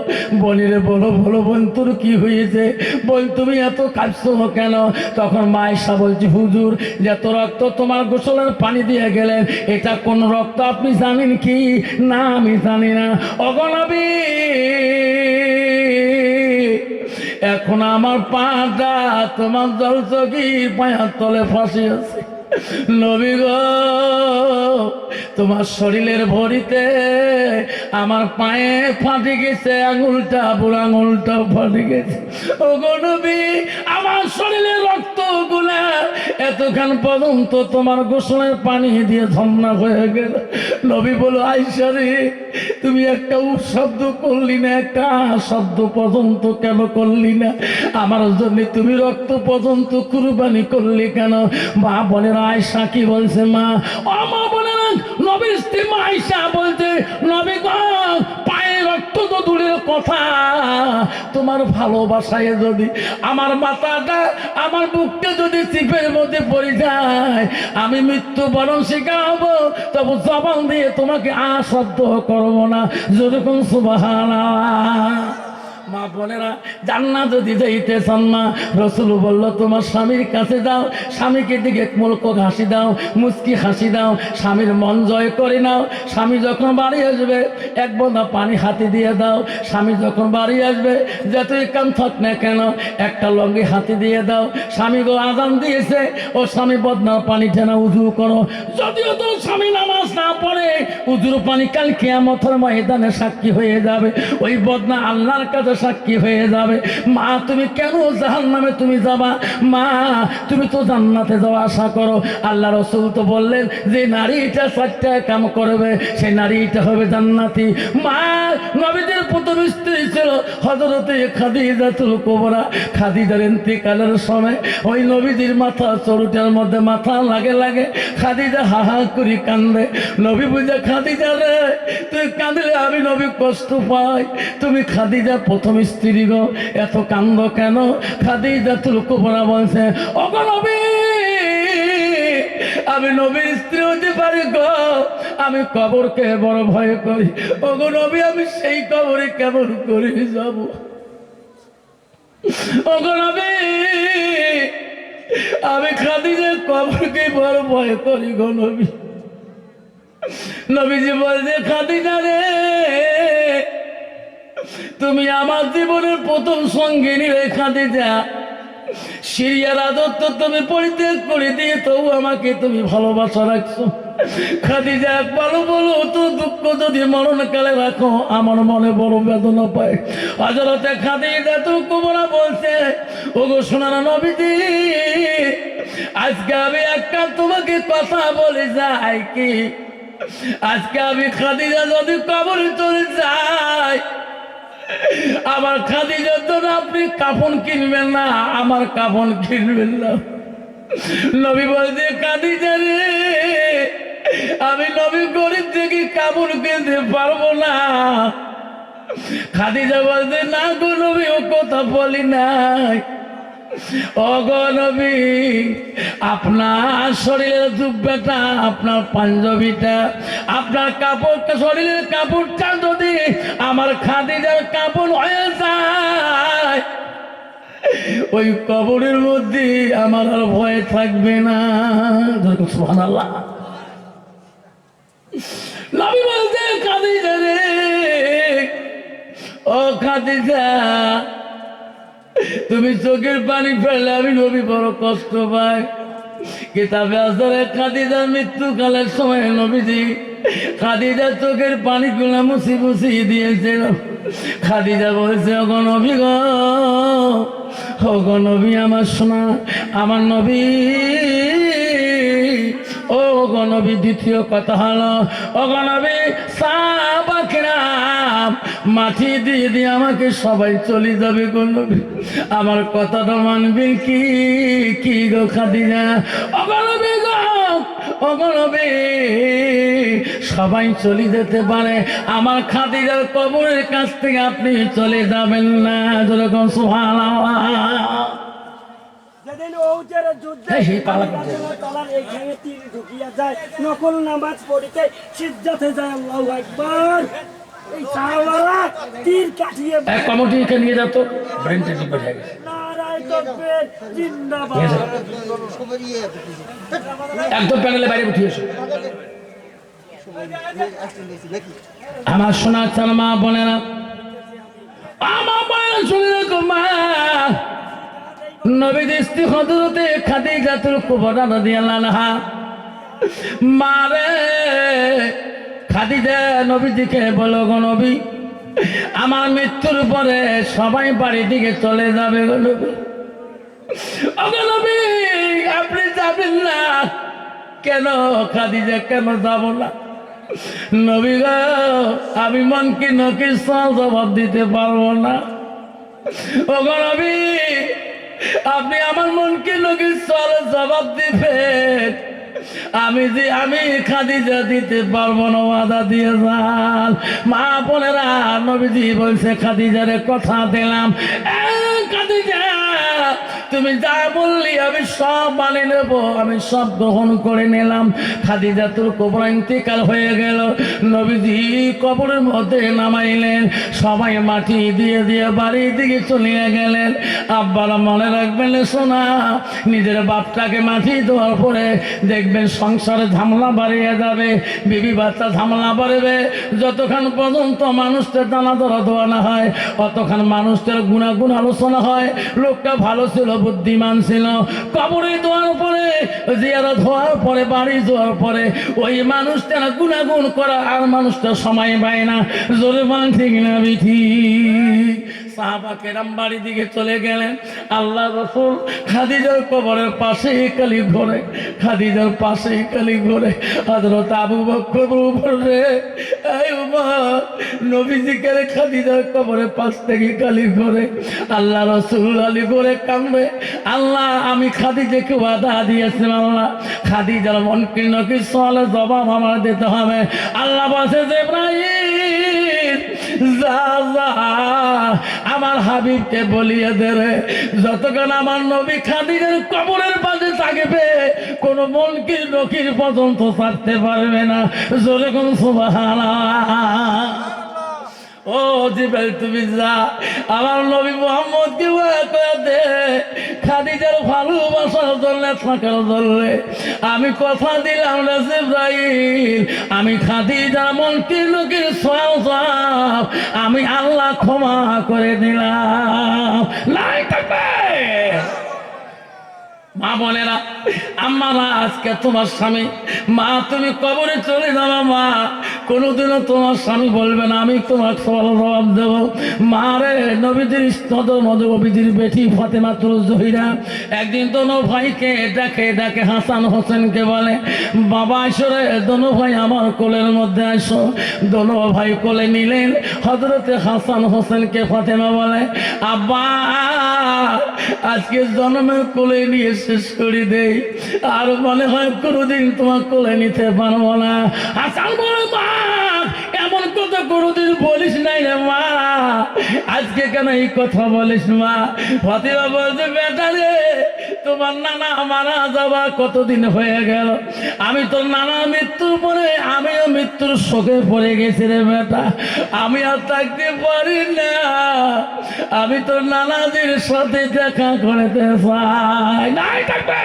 বলিরে বলো বলো বোন তোর কি হয়েছে, বল তুমি এত কাঁদছো কেন? তখন মা আয়েশা বলছে, হুজুর যত রক্ত তোমার গোসলের পানি দিয়ে গেলেন এটা কোন রক্ত আপনি জানেন কি? না আমি জানি না। ওগো নবী এখন আমার পাটা তোমার জল চকির পায়ের তলে ফাঁসি আছে। নবী গো তোমার শরীরের ভরিতে আমার পায়ে ফাটে গেছে, আঙুলটা বুড়ো আঙুলটাও ফাটে গেছে। ওগো নবী আমার শরীরের রক্ত গুলা এতক্ষণ পর্যন্ত তোমার গোসলের পানি দিয়ে ঝর্ণা হয়ে গেল। নবী বলো আয়েশা রে তুমি একটা শব্দ করলি না, একটা শব্দ পর্যন্ত কেন করলি না? আমার জন্য তুমি রক্ত পর্যন্ত কুরবানি করলি কেন? মা বলে আয়েশা কি বলছে? মা ও মা বলে না, নবীর স্ত্রী মা আয়েশা বলছে, নবী গো পায়ে রক্ত তো দূরের কথা, তোমার ভালোবাসায় যদি আমার মাথাটা আমার বুকটা যদি চিপের মধ্যে পড়ে যায় আমি মৃত্যুবরণ শিকার হব, তবু জবান দিয়ে তোমাকে শব্দ করবো না। যেরকম সুবহানাল্লাহ। মা বোনেরা জান্নাত যদি যাইতে চান মা, রাসূল বলল তোমার স্বামীর কাছে যাও, স্বামীকে দিকে মুলক হাসি দাও, মুচকি হাসি দাও, স্বামীর মন জয় করে নাও। স্বামী যখন বাড়ি আসবে এক বোঁদা পানি হাতে দিয়ে দাও। স্বামী যখন বাড়ি আসবে যতই কাম থাক না কেন একটা লঙ্গি হাতে দিয়ে দাও। স্বামী গো আজান দিয়েছে, ও স্বামী বদনার পানি টেনা উজু করো। যদিও তো স্বামী নামাজ না পড়ে উজুর পানি কাল কিয়ামতের ময়দানে সাক্ষী হয়ে যাবে, ওই বদনা আল্লাহর কাছে সাক্ষী হয়ে যাবে। মা তুমি কেন জাহান্নামে তুমি যাবা? মা তুমি তো জান্নাতে যাওয়া আশা করো। আল্লাহ রাসূল তো বললেন যে নারীটা 4টা কাম করবে সেই নারীটা হবে জান্নাতি। মা নবীদের প্রথম স্ত্রী ছিল হযরতে খাদিজাতুল কুবরা। খাদিজার ইন্তেকালের সময় ওই নবীদের মাথা চরুটার মধ্যে মাথা লাগে লাগে খাদিজা হাহা করে কান্দে। নবী বুঝে খাদিজা রে তুই কাঁদলে আমি নবী কষ্ট পাই, তুমি খাদিজা প্রথম স্ত্রী গো এত কান্দ কেন? খাদিজাতুল কুবরা বলছে, ওগো নবী আমি নবীর স্ত্রী হতে পারি গো, আমি কবরকে বড় ভয় করি। ওগো নবী আমি সেই কবরে কেমন করে যাব? ওগো নবী আমি খাদিজার কবরকে বড় ভয় করি গো নবী। নবীজি বলছে খাদিজা রে তুমি আমার জীবনের প্রথম সঙ্গিনী রে খাদিজা, সিরিয়ার রাজত্ব তুমি পরিত্যাগ করে দিয়ে তবু আমাকে তুমি ভালোবাসা রাখছো। খাদিজা বলো বলো তো দুঃখ যদি মরণকালে রাখো আমার মনে বড় বেদনা পায়। হযরতে খাদিজাতুল কুবরা বলছে, ওগো সোনার নবীজি আজকে আমি একটা তোমাকে কথা বলে যাই কি, আজকে আমি খাদিজা যদি কবরে চলে যাই আমার খাদিজার জন্য আপনি কাফন কিনবেন না, আমার কাফন কিনবেন না। নবী বলছে খাদিজা রে আমি নবী গরিব থেকে কাফন কিনতে পারবো না। খাদিজা বলছে না গো নবী ও কথা বলি নাই। ওগো নবী আপনার শরীরের জুব্বাটা আপনার পাঞ্জাবিটা আপনার কাপড়টা শরীরের কাপড়টা যদি আমার খাদিজার কাপড় হয়ে যায় ওই কবরের মধ্যে আমার আর ভয় থাকবে না। সুবহানাল্লাহ। নবী বলতে খাদিজা রে ও খাদিজা তুমি চোখের পানি ফেললে আমি নবী বড় কষ্ট পাই। কিতাবে আছে খাদিজার মৃত্যুকালের সময় নবীজি খাদিজার চোখের পানিগুলো মুছি মুছি দিয়েছিল। খাদিজা বলছে ওগো নবী গো, ওগো নবী আমার সোনা আমার নবী, ও গো নবী দ্বিতীয় কথা হলো ওগো নবী সাহাবাকেরা মাটি দিয়ে দিয়ে আমাকে সবাই চলে যাবে গো নবী, আমার কথাটা মানবে কি? কি গো খাদিজা? ওগো নবী গো ওগো নবী সবাই চলে যেতে পারে, আমার খাদিজার কবরের কাছ থেকে আপনি চলে যাবেন না। যেরকম সুবহানাল্লাহ। যেদিন ওহুদের যুদ্ধে তালার এইখানে তীর ঢুকিয়া যায়, নকল নামাজ পড়িতে সিজদাতে যায়, আল্লাহু আকবার। এই সাহাবারা তীর কাটিয়ে কমিটিকে নিয়ে যেত, ব্রেনটা টিপে হয়ে গেছে। নারায়ে তাকবীর, জিন্দাবাদ। একদম প্যানেলে বাইরে উঠিয়ে এসো। আমার সোনা চাল মা বোনেরা, আমার বোনেরা শুনে রাখো মা, নবীর স্ত্রী হযরতে খাদিজাতুল কুবরা রাদিয়াল্লাহু আনহা মারে খাদিজা নবীজিকে বলো, গো নবী আমার মৃত্যুর পরে সবাই বাড়ি দিকে চলে যাবে গো নবী। ওগো নবী আপনি যাবেন না কেন? খাদিজা কেন যাব না? নবী গো আমি মনকে নকির জবাব দিতে পারবো না। ওগো নবী আপনি আমার মনকে নকির জবাব দিবেন, আমি খাদিজা দিতে পারবো না, ওয়াদা দিয়ে যান। মা বোনেরা নবীজি বলছে খাদিজারে কথা দিলাম, খাদিজা তুমি যা বললি আমি সব মানে নেব, আমি সব গ্রহণ করে নিলাম। খাদিজাতুল কুবরা ইন্তেকাল হয়ে গেল, নবীজি কবরের মধ্যে নামাইলেন, সবাই মাটি দিয়ে দিয়ে বাড়ির দিকে চলে গেলেন। আব্বারা মনে রাখবেন সোনা, নিজের বাপটাকে মাটি দেওয়ার পরে দেখবেন সংসারে ঝামেলা বাড়িয়ে যাবে, বিবি বাচ্চা ঝামেলা বাড়বে। যতক্ষণ পর্যন্ত মানুষটার দানা ধরা দেওয়া না হয়, অতক্ষণ মানুষটার গুণাগুণ আলোচনা হয়। লোকটা ভালো ছিল, বুদ্ধিমান ছিল, কবরে দেওয়ার পরে জিয়ারত হওয়ার পরে বাড়ি যাওয়ার পরে ওই মানুষটা গুণাগুণ করা আর মানুষটা সময় পায় না। জোরে বলেন ঠিক না বিঠি? সাহাবা কেরাম বাড়ি দিকে চলে গেলেন। আল্লাহ রাসূল খাদিজার কবরের পাশে কালি ঘরে, খাদিজার পাশে কালি ঘরে হযরত আবু বকর বলে, এই উমর নবীজিকে খাদিজার কবরের পাশ থেকে কালি ঘরে। আল্লাহ রাসূল আলী ঘরে কাঁদবে, আল্লাহ আমি খাদিজাকে ওয়াদা দিয়েছি, আল্লাহ খাদিজার মনকীর্ণ কি সওয়ালের জবাব আমার দিতে হবে। আল্লাহ বলছে যে ইব্রাহিম যা যা আমার হাবিবকে বলিয়ে দে রে, যতক্ষণ আমার নবী খাদিজার কবরের পাশে থাকবে কোন মনকির নকির পর্যন্ত থাকতে পারবে না। জোরে কোন সুবহানাল্লাহ। ও জিবরাইল তুমি যা আমার নবী মুহাম্মদকে ওয়াদা দে, খাদিজার ভালোবাসার জন্য থাকার জন্য আমি কথা দিলাম না জিবরাইল, আমি খাদিজার মনকে লোকের সওয়াব আমি আল্লাহ ক্ষমা করে দিলাম। নাই থাকবে মা বোনেরা, আম্মারা আজকে তোমার স্বামী, মা তুমি কবরে চলে যাবা, মা কোনোদিনও তোমার স্বামী বলবে না আমি তোমার জবাব দেবো। মা রে নবীজির নবীজির বেটি ফাতেমাতুল জহিরা একদিন দোনো ভাইকে ডাকে ডাকে হাসান হোসেনকে বলে, বাবা আসরে দোনো ভাই আমার কোলের মধ্যে আসো। দোনো ভাই কোলে নিলেন। হযরতে হাসান হোসেনকে ফাতেমা বলে, আব্বা আজকে জন্মের কোলে নিয়ে শেষ করে দেই, আর মনে হয় কোনোদিন তোমার কোলে নিতে পারবো না। হাসান বলে, মা এমন কথা কোনোদিন বলিস নাই রে মা, আজকে কেন এই কথা বলিস মা? ফাতেমা বলছে, বেটা রে তোমার নানা মারা যাওয়া কতদিন হয়ে গেল, আমি তোর নানা মৃত্যুর পরে আমিও মৃত্যুর শোকে পড়ে গেছি রে বেটা, আমি আর থাকতে পারি না, আমি তোর নানাজির সাথে দেখা করতে চাই। নাই থাকবে।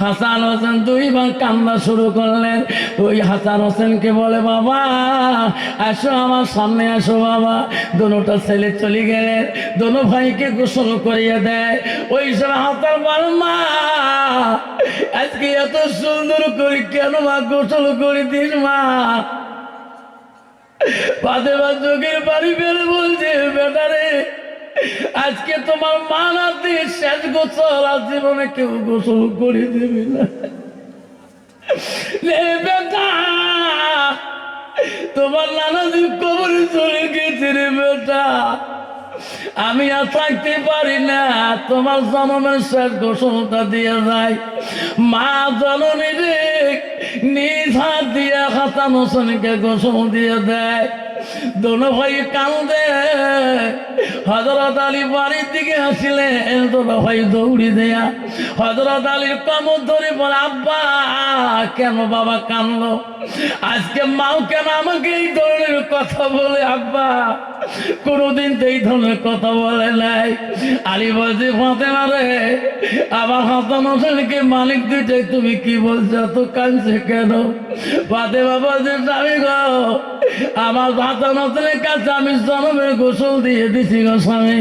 হাসান হোসেন দুইবার কান্না শুরু করলেন। ওই হাসান হোসেনকে বলে, বাবা আসো আমার সামনে আসো বাবা। দোনোটা ছেলে চলে গেলেন, দোনো ভাইকে গোসল করিয়ে দেয়। ওই সময় হাসান বলে, মা আজকে এত সুন্দর করে কেন মা গোসল করে দিস মা? ফাতেমা চোখের পানি ফেলে বলছে, বেটা রে আজকে তোমার মা নাতি শেষ গোসল, আর জীবনে কেউ গোসল করে দেবে না রে বেটা, তোমার নানাজি কবরে চলে গেছে রে বেটা, আমি আর থাকতে পারি না, তোমার জনমের শেষ গোসলটা দিয়ে যায়। মা জননী রে নিজ হাত দিয়ে হাসান হোসেনকে গোসল দিয়ে দেয়। দোনো ভাই কান্দে। হযরত আলী বাড়ির দিকে আসলে দোনো ভাই দৌড়ি দেয়া হযরত আলীর কমর ধরে বলে, আব্বা কেন বাবা কানলো? আজকে মাও কেন আমাকে এই ধরনের কথা বলে? আব্বা কোনোদিন তো এই ধরনের কথা বলে নাই। আলী বলছে, ফাতেমা রে, আমার হাসান হোসেনকে মালিক দুইটাই তুমি কি বলছো? তো কাঁদছে কেন? ফাতেমা বলছে, স্বামী গো, আমার হাসান হোসেনের কাছে আমি জনমের গোসল দিয়ে দিছি গো স্বামী।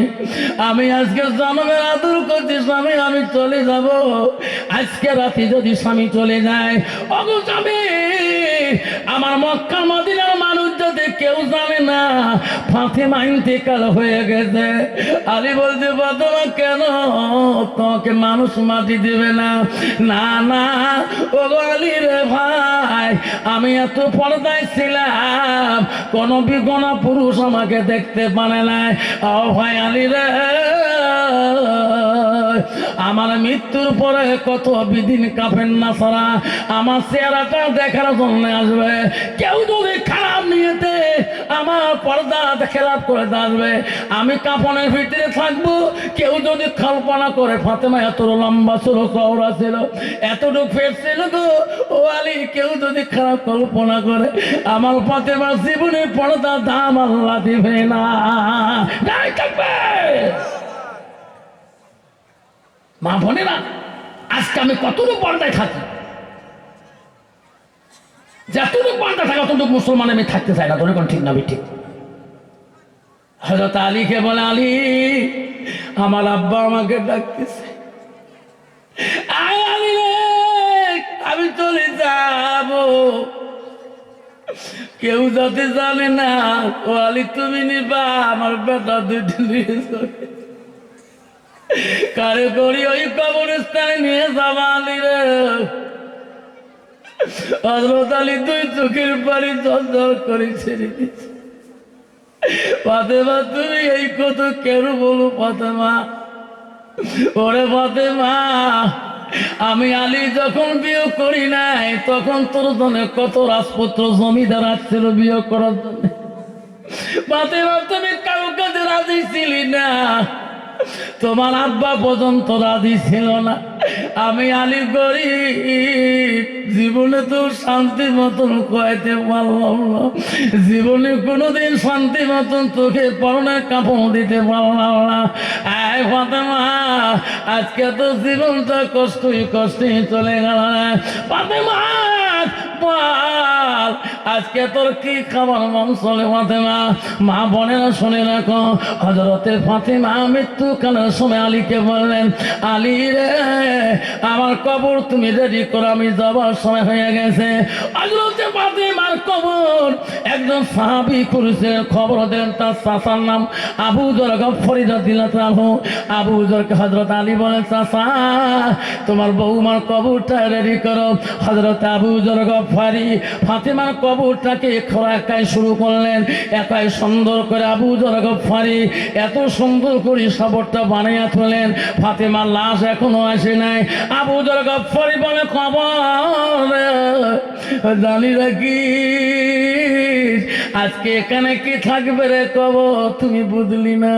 আমি আজকে জনমের আদর করছি স্বামী, আমি চলে যাব। আজকে রাতে যদি স্বামী চলে যায়, ওগো স্বামী, আমার মক্কা মদিনার মানুষ যদি কেউ জানে না ফাতেমা ইন্তেকাল হয়ে গেছে। আলী বলছে, ফাতেমা কেন? তোমাকে মানুষ মাটি দেবে না? না না ওগো আলী রে ভাই, আমি এত পর্দায় ছিলাম, কোন বিগণা পুরুষ আমাকে দেখতে পারে নাই। ও ভাই আলী রে, আমার মৃত্যুর পরে কত বিদিন কাফের না ছাড়া আমার চেহারাটা দেখার জন্য আসবে। কেউ যদি খারাপ নিয়েতে আমার পর্দা খেলাপ করে আসবে, আমি কাপনের ভিতরে থাকবো। কেউ যদি কল্পনা করে ফাতেমা এত লম্বা ছিল, চওড়া ছিল, এতটুকু পেট ছিল গো ও আলী, কেউ যদি খারাপ কল্পনা করে আমার ফাতেমার জীবনের পর্দা দাম আল্লাহ দিবে না। নাই থাকবে। মা বোনেরা, আজকে আমি কতটুকু পর্দায় থাকি, যতটুকু পর্দা থাকে অতটুকু মুসলমান আমি থাকতে চাই না। তোর কোন ঠিক না? ঠিক। হযরত আলীকে বলে, আলী আমার আব্বা আমাকে ডাকতেছে, আয় আলী রে, আমি চলে যাব। কেউ যাতে জানে না। ও আলী তুমি নিবা, আমার বেটা দুইটা নিয়ে যাবে। কারে করি ওই কবরস্থানে নিয়ে যাবা আলী রে। হযরত আলী দুই চোখের পানি ঝরঝর করে ছেড়ে দিচ্ছে। ফাতেমা তুমি এই কথা কেন বলো? ফাতেমা, ওরে ফাতেমা, আমি আলী যখন বিয়ে করি নাই তখন তোর জন্য কত রাজপুত্র জমিদার আসছিল বিয়ে করার জন্য। ফাতেমা তুমি কারো কাছে রাজি ছিলি না, তোমার আব্বা পর্যন্ত রাজি ছিল না। আমি আলী গরিব, জীবনে তো শান্তি মতন কয়েতে পারলাম না, জীবনে কোনোদিন শান্তি মতন তোকে পরনের কাপড় দিতে পারলাম না। আয় ফাতেমা, আজকে তো জীবনটা কষ্টই কষ্টই চলে গেল না। ফাতেমা বল, আজকে তোর কি খাবার মন চলে? ফাতেমা, মা বোনেরা শুনে রাখো, হযরতে ফাতেমা মৃত্যুকালের সময় আলীকে বললেন, আলী রে, আমার কবর তুমি রেডি করো, আমি যাবার সময় হয়ে গেছে। হযরতে ফাতেমার কবর একজন সাহাবী করেছে, খবর দেন তার চাচার নাম আবু যর গফফারি রাদিয়াল্লাহু আনহু। আবু যরকে হযরত আলী বলেন, চাচা তোমার বৌমার কবরটা রেডি করো। হযরত আবু যর গফফারি ফাতেমার কবরটাকে খোঁড়াকাই শুরু করলেন। একাই সুন্দর করে আবু যর গফফারি এত সুন্দর করে সবরটা বানিয়ে তোলেন। ফাতেমার লাশ এখনো আসে নাই। আবু যর গফফারি বলে, খবর জানি রাখি আজকে এখানে কি থাকবে রে? কবর তুমি বুঝলি না?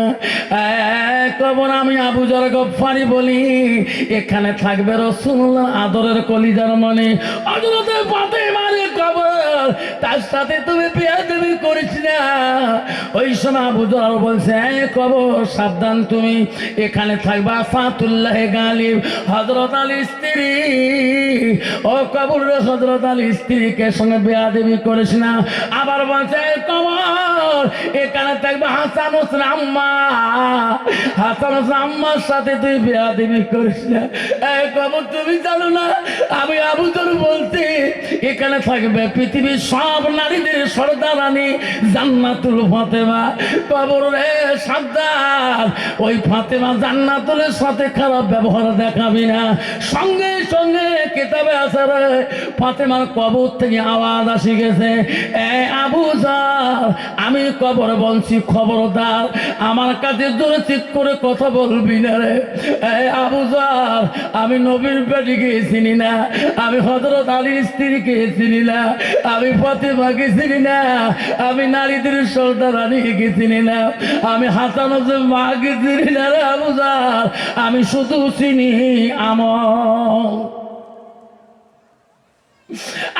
কবর আমি আবু যর গফফারি বলি, এখানে থাকবে রাসূলুল্লাহ আদরের কলিজার মনে হযরতে ফাতেমার কবর। তার সাথে তুমি বেয়াদবি করিস না। ওই সময় আবু যর বলছে, কবর সাবধান, তুমি এখানে থাকবা ফাতুল্লাহ গালিব হযরত আলীর স্ত্রী। ও কবর রে, হযরত আলীর স্ত্রীকে সঙ্গে বেয়াদবি করিস না। আবার বলছে, কবর এখানে থাকবে হাসান হোসেন আম্মা, হাসান হোসেন আম্মার সাথে তুই বেয়াদবি করিস না। কবর তুমি জানো না আমি আবু যর বলছি এখানে থাকবে পৃথিবীর সব নারীদের সর্দারানী জান্নাতুল ফাতেমা। কবর রে সাবধান, ওই ফাতেমা জান্নাতুলের সাথে খারাপ ব্যবহার দেখাবি না। সঙ্গে সঙ্গে কিতাবে আছে রে, ফাতেমার কবর থেকে আওয়াজ আসি গেছে, এ আবু জার, আমি কবর বলছি, খবরদার আমার কাছে জোরে ঠিক করে কথা বলবি না রে। এ আবু জার, আমি নবীর বেটিকে চিনি না, আমি হযরত আলীর স্ত্রীকে চিনি না, আমি ফাতেমাকে চিনি না, আমি নারীদের সর্দারানীকে চিনি না, আমি হাসান হোসেন মাকে চিনি না রে আবু জার, আমি শুধু চিনি আমল।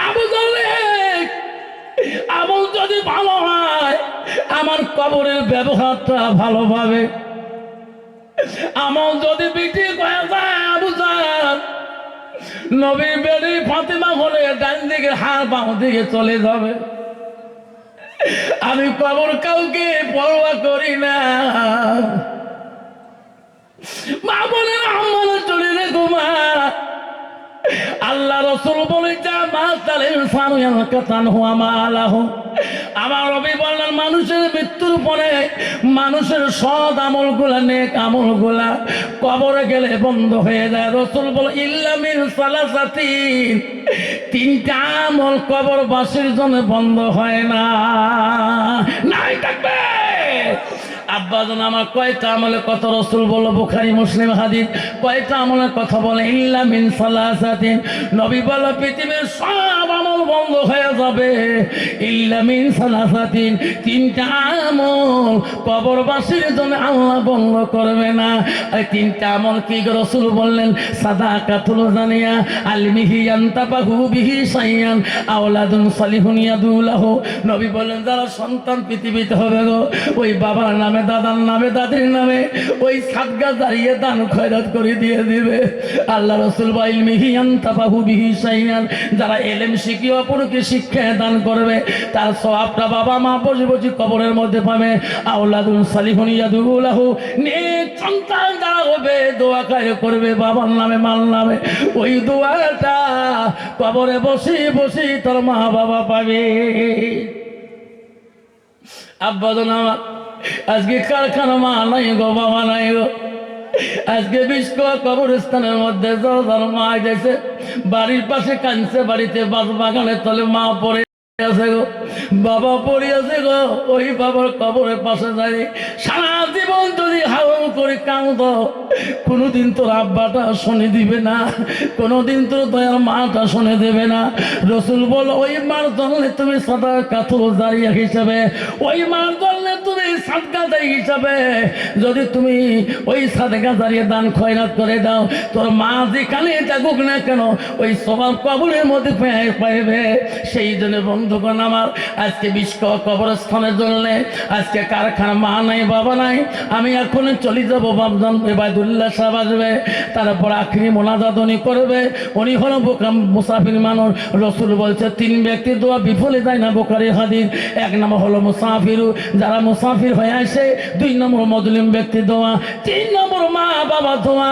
আবু জার রে, আমল যদি ভালো হয় আমার কবরের ব্যবহারটা ভালোভাবে, আমল যদি বিটি হয়ে যায় আবু জার, নবীর বেটি ফাতেমা হলে ডান দিকে হার বাম দিকে চলে যাবে। আমি কবর কাউকে পরোয়া করি না। মা বোনের আমার চলে রে গোমা, আল্লাহ রাসূল বলে যা মা তালেন ফানুয়ান কাতান হুয়া মালাহ। আমার নবী বললেন মানুষের মৃত্যুর পরে মানুষের সৎ আমলগুলা, নেক আমলগুলা কবরে গেলে বন্ধ হয়ে যায়। রাসূল বলে ইল্লা মিন সালাসাতিন, তিনটা আমল কবরবাসীর জন্য বন্ধ হয় না। নাই থাকবে আব্বাজান আমার কয়টা আমলের কথা রাসূল বলল, বুখারী মুসলিম হাদিস। কয়টা আমলের কথা বলে? ইল্লা মিন সালাসাতিন। নবী বলল পৃথিবীর সব আমল বন্ধ হয়ে যাবে, ইল্লা মিন সালাসাতিন, তিনটা আমল কবরবাসীর জন্য আল্লাহ বন্ধ করবে না। আর তিনটা আমল কি রাসূল বললেন? সাদাকাতুল জানিয়া, আলমিহি ইয়ানতাবাহু বিহি সাইয়ান, আওলাদুন সালিহুন ইয়াদুলাহু। নবী বললেন যারা সন্তান পৃথিবীতে হবে গো, ওই বাবার নামে, দাদার নামে, দাদির নামে ওই সাদকা দাঁড়িয়ে দান খয়রাত করে দিয়ে দিবে। আল্লাহ রাসূল বলেন ইলমিহি ইয়ানতাবাহু বিহি সাইয়ান, যারা ইলম শিখিয়ে অপরকে শিক্ষা দান করবে তার সওয়াবটা বাবা মা বসে বসে কবরের মধ্যে পাবে। আওলাদুন সালিহুন ইয়াদুলাহু, নেক সন্তান যারা হবে দোয়া করবে বাবার নামে মার নামে, ওই দোয়াটা কবরে বসে বসে তোর মা বাবা পাবে। আব্বাজান আমার আজকে কারখানা মা নাই গো, বাবা নাই গো। আজকে বিষ্ণু কবরস্থানের মধ্যে মা গেছে, বাড়ির পাশে কাঁদছে, বাড়িতে বাগানে তলে মা পড়ে আছে গো, বাবা পড়ে আছে গো। ওই বাবার কবরের পাশে যাই সারা জীবন যদি হাওয়া করে কাঁদ, কোনোদিন তোর আব্বাটা শুনে দিবে না, কোনোদিন তোর দয়ার মাটা শুনে দেবে না। রাসূল বল ওই মার জন্য তুমি সাদাকাতুল জারিয়া হিসাবে, ওই মার জন্য তুমি সাদকা জারি হিসাবে যদি তুমি ওই সাদকা জারিয়া দান খয়রাত করে দাও, তোর মা যেখানে থাকুক না কেন ওই সওয়াব কবরের মধ্যে পাইবে। সেই জন্য বন্ধুগণ আমার আজকে বিশ্ব কবরস্থানের জন্য আজকে কারখানা মা নাই বাবা নাই। আমি এখন চলে যাবো বাবজান ইবাদুল্লাহ সাহেব আসবে, তারপর আখরি মোনাজাত উনি করবে। উনি হলো মুসাফির মানুষ। রাসূল বলছে তিন ব্যক্তি দোয়া বিফলে যায় না, বুখারী হাদিস। এক নম্বর হলো মুসাফিরু, যারা মুসাফির হয়ে আসে। দুই নম্বর মজলুম ব্যক্তি দোয়া, তিন নম্বর মা বাবা দোয়া।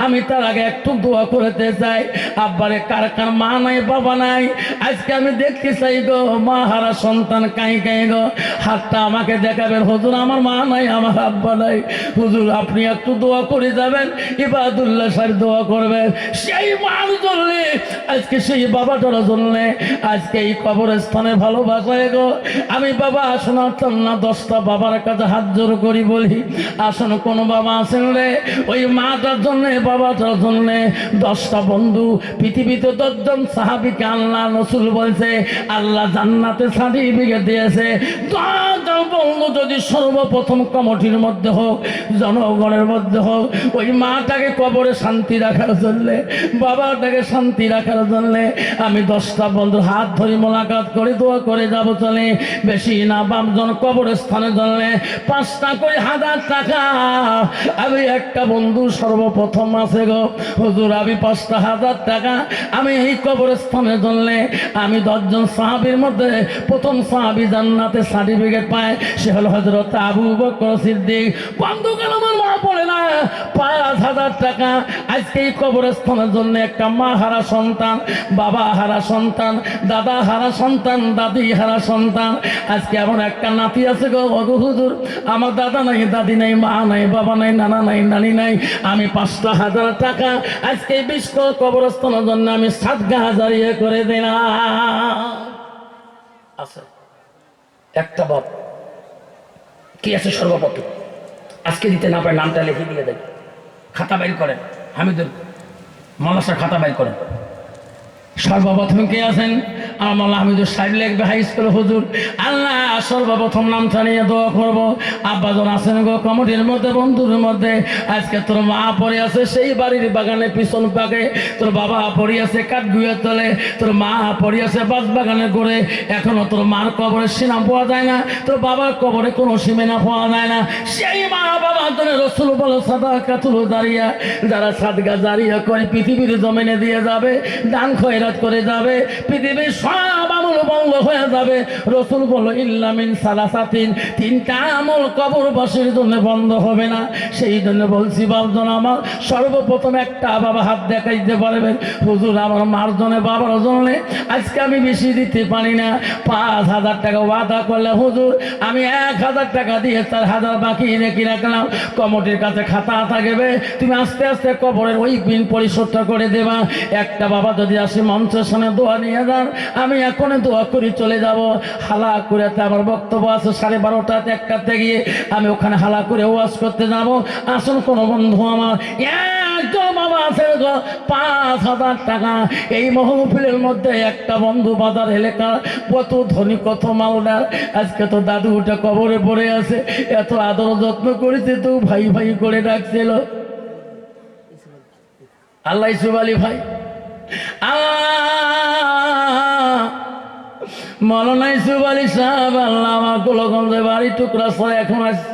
আমি তার আগে একটু দোয়া করতে চাই। আব্বারে কারখানা মা নাই বাবা নাই, আজকে আমি দেখতে চাই গো মা হারা সন্তান কাই কাই গো। হাতটা আমাকে দেখাবেন, হুজুর আমার মা নাই আমার আব্বা নাই, হুজুর আপনি একটু দোয়া করে যাবেন। ইবাদুল্লাহ সাহেব দোয়া করবেন সেই মার জন্য, আজকে সেই বাবাটার জন্য, আজকে এই কবরস্থানে ভালোবাসায় গো। আমি বাবা শোনাতাম না, 10টা বাবার কাছে হাত জোর করি বলি আসুন কোন বাবা আছেন রে ওই মাটার জন্য বাবাটার জন্য। 10টা বন্ধু পৃথিবীতে 10 জন সাহাবীকে আল্লাহ রাসূল বলছে আল্লাহ জান্নাতে সার্টিফিকেট দিয়েছে। 10 জন বন্ধু যদি সর্বপ্রথম কমিটির মধ্যে হোক, জনগণের মধ্যে হোক, ওই মাটাকে কবরে শান্তি রাখার জন্য, বাবাটাকে শান্তি রাখার জন্য আমি 10টা বন্ধুর হাত ধরে মোলাকাত করে দোয়া করে যাব চলে। বেশি না, বামজন কবরস্থানের জন্য 5টা করে 1000 টাকা। আমি একটা বন্ধু সর্বপ্রথম আছে গো, হুজুর আমি 5টা 1000 টাকা আমি এই কবরস্থানের জন্য। আমি 10 জন সাহাবীর মধ্যে প্রথম সাহাবী জান্নাতে সার্টিফিকেট পায়, সে হলো হযরত আবু বকর সিদ্দিক। বন্ধুগণ আমার মা পড়ে না 5,000 টাকা আজকে এই কবরস্থানের জন্য একটা মা হারা সন্তান, বাবা হারা সন্তান, দাদা হারা সন্তান, দাদি হারা সন্তান, আজকে এমন একটা নাতি আছে গো হুজুর, আমার দাদা নাই, দাদি নাই, মা নাই, বাবা নাই, নানা নাই, নানি নাই, আমি 5,000 টাকা আজকে বিশ্ব কবরস্থানের জন্য আমি সাদগা হাজারিয়ে করে দিলাম। আচ্ছা একটা বাপ কি আছে সর্বপ্রথম আজকে দিতে না পারে নামটা লিখে দিয়ে দেয়, খাতা বাইর করেন, হামিদুল মালাসার খাতা বাইর করেন। সর্বপ্রথম কে আছেন? আমার মাল্লা হামিদুল সাহেব লিখবে হাই স্কুল হুজুর। আল্লাহ সর্বপ্রথম নামটা নিয়ে দোয়া করবো। আব্বাজন আছেন গো কমিটির মধ্যে, বন্ধুর মধ্যে। আজকে তোর মা পড়ে আছে সেই বাড়ির বাগানে পিছন পাকে, তোর বাবা পড়ে আছে কাঠগুয়ের তলে, তোর মা পড়ে আছে বাস বাগানে করে। এখনো তোর মার কবরে সিনা পাওয়া যায় না, তোর বাবার কবরে কোনো সীমানা পাওয়া যায় না। সেই মা বাবার জন্য রসুল বলো সাদাকাতুল জারিয়া, যারা সাদগা জারিয়া করে পৃথিবীর জমিনে দিয়ে যাবে, দান খয়রাত করে যাবে, পৃথিবীর সব আমল বন্ধ হয়ে যাবে। রসুল বলো ইল্লা মিন সালাসাতিন, 3টা আমল কবরবাসীর জন্য বন্ধ হবে না। সেই জন্য বলছি বাপজন আমার, সর্বপ্রথম একটা বাবা হাত দেখাইতে পারবেন হুজুর আমার মার জন্য, বাবার জন্য আজকে আমি বেশি দিতে পারি না, 5,000 টাকা ওয়াদা করলে হুজুর আমি 1,000 টাকা দিয়ে 4,000 বাকি রেখে রাখলাম। কমিটির কাছে খাতা থাকবে, তুমি আস্তে আস্তে কবরের ওই পিন পরিশোধটা করে দেবা। একটা বাবা যদি আসে মঞ্চের সামনে দোয়া নিয়ে যান, আমি এখন দোয়া করে চলে যাব। হালা করে আমার বক্তব্য আছে 12:30 1টাতে গিয়ে আমি ওখানে হালা করে ওয়াজ করতে যাব। আসুন কোনো বন্ধু আমার একজন বাবা আছে 5,000 টাকা এই মহফিলের মধ্যে একটা বন্ধু বাজার এলাকার কত ধনী কত মালদার, আজকে তো দাদু ওটা কবরে পড়ে আছে, এত আদর যত্ন করেছে, তো ভাই ভাই করে ডাকছিল। আল্লাহ ইসুফ আলী ভাই, মৌলানা ইসুফ আলী সাহেব আল্লাহ আমার গোলগঞ্জে বাড়ি টুকরা ছয় এখন আছে।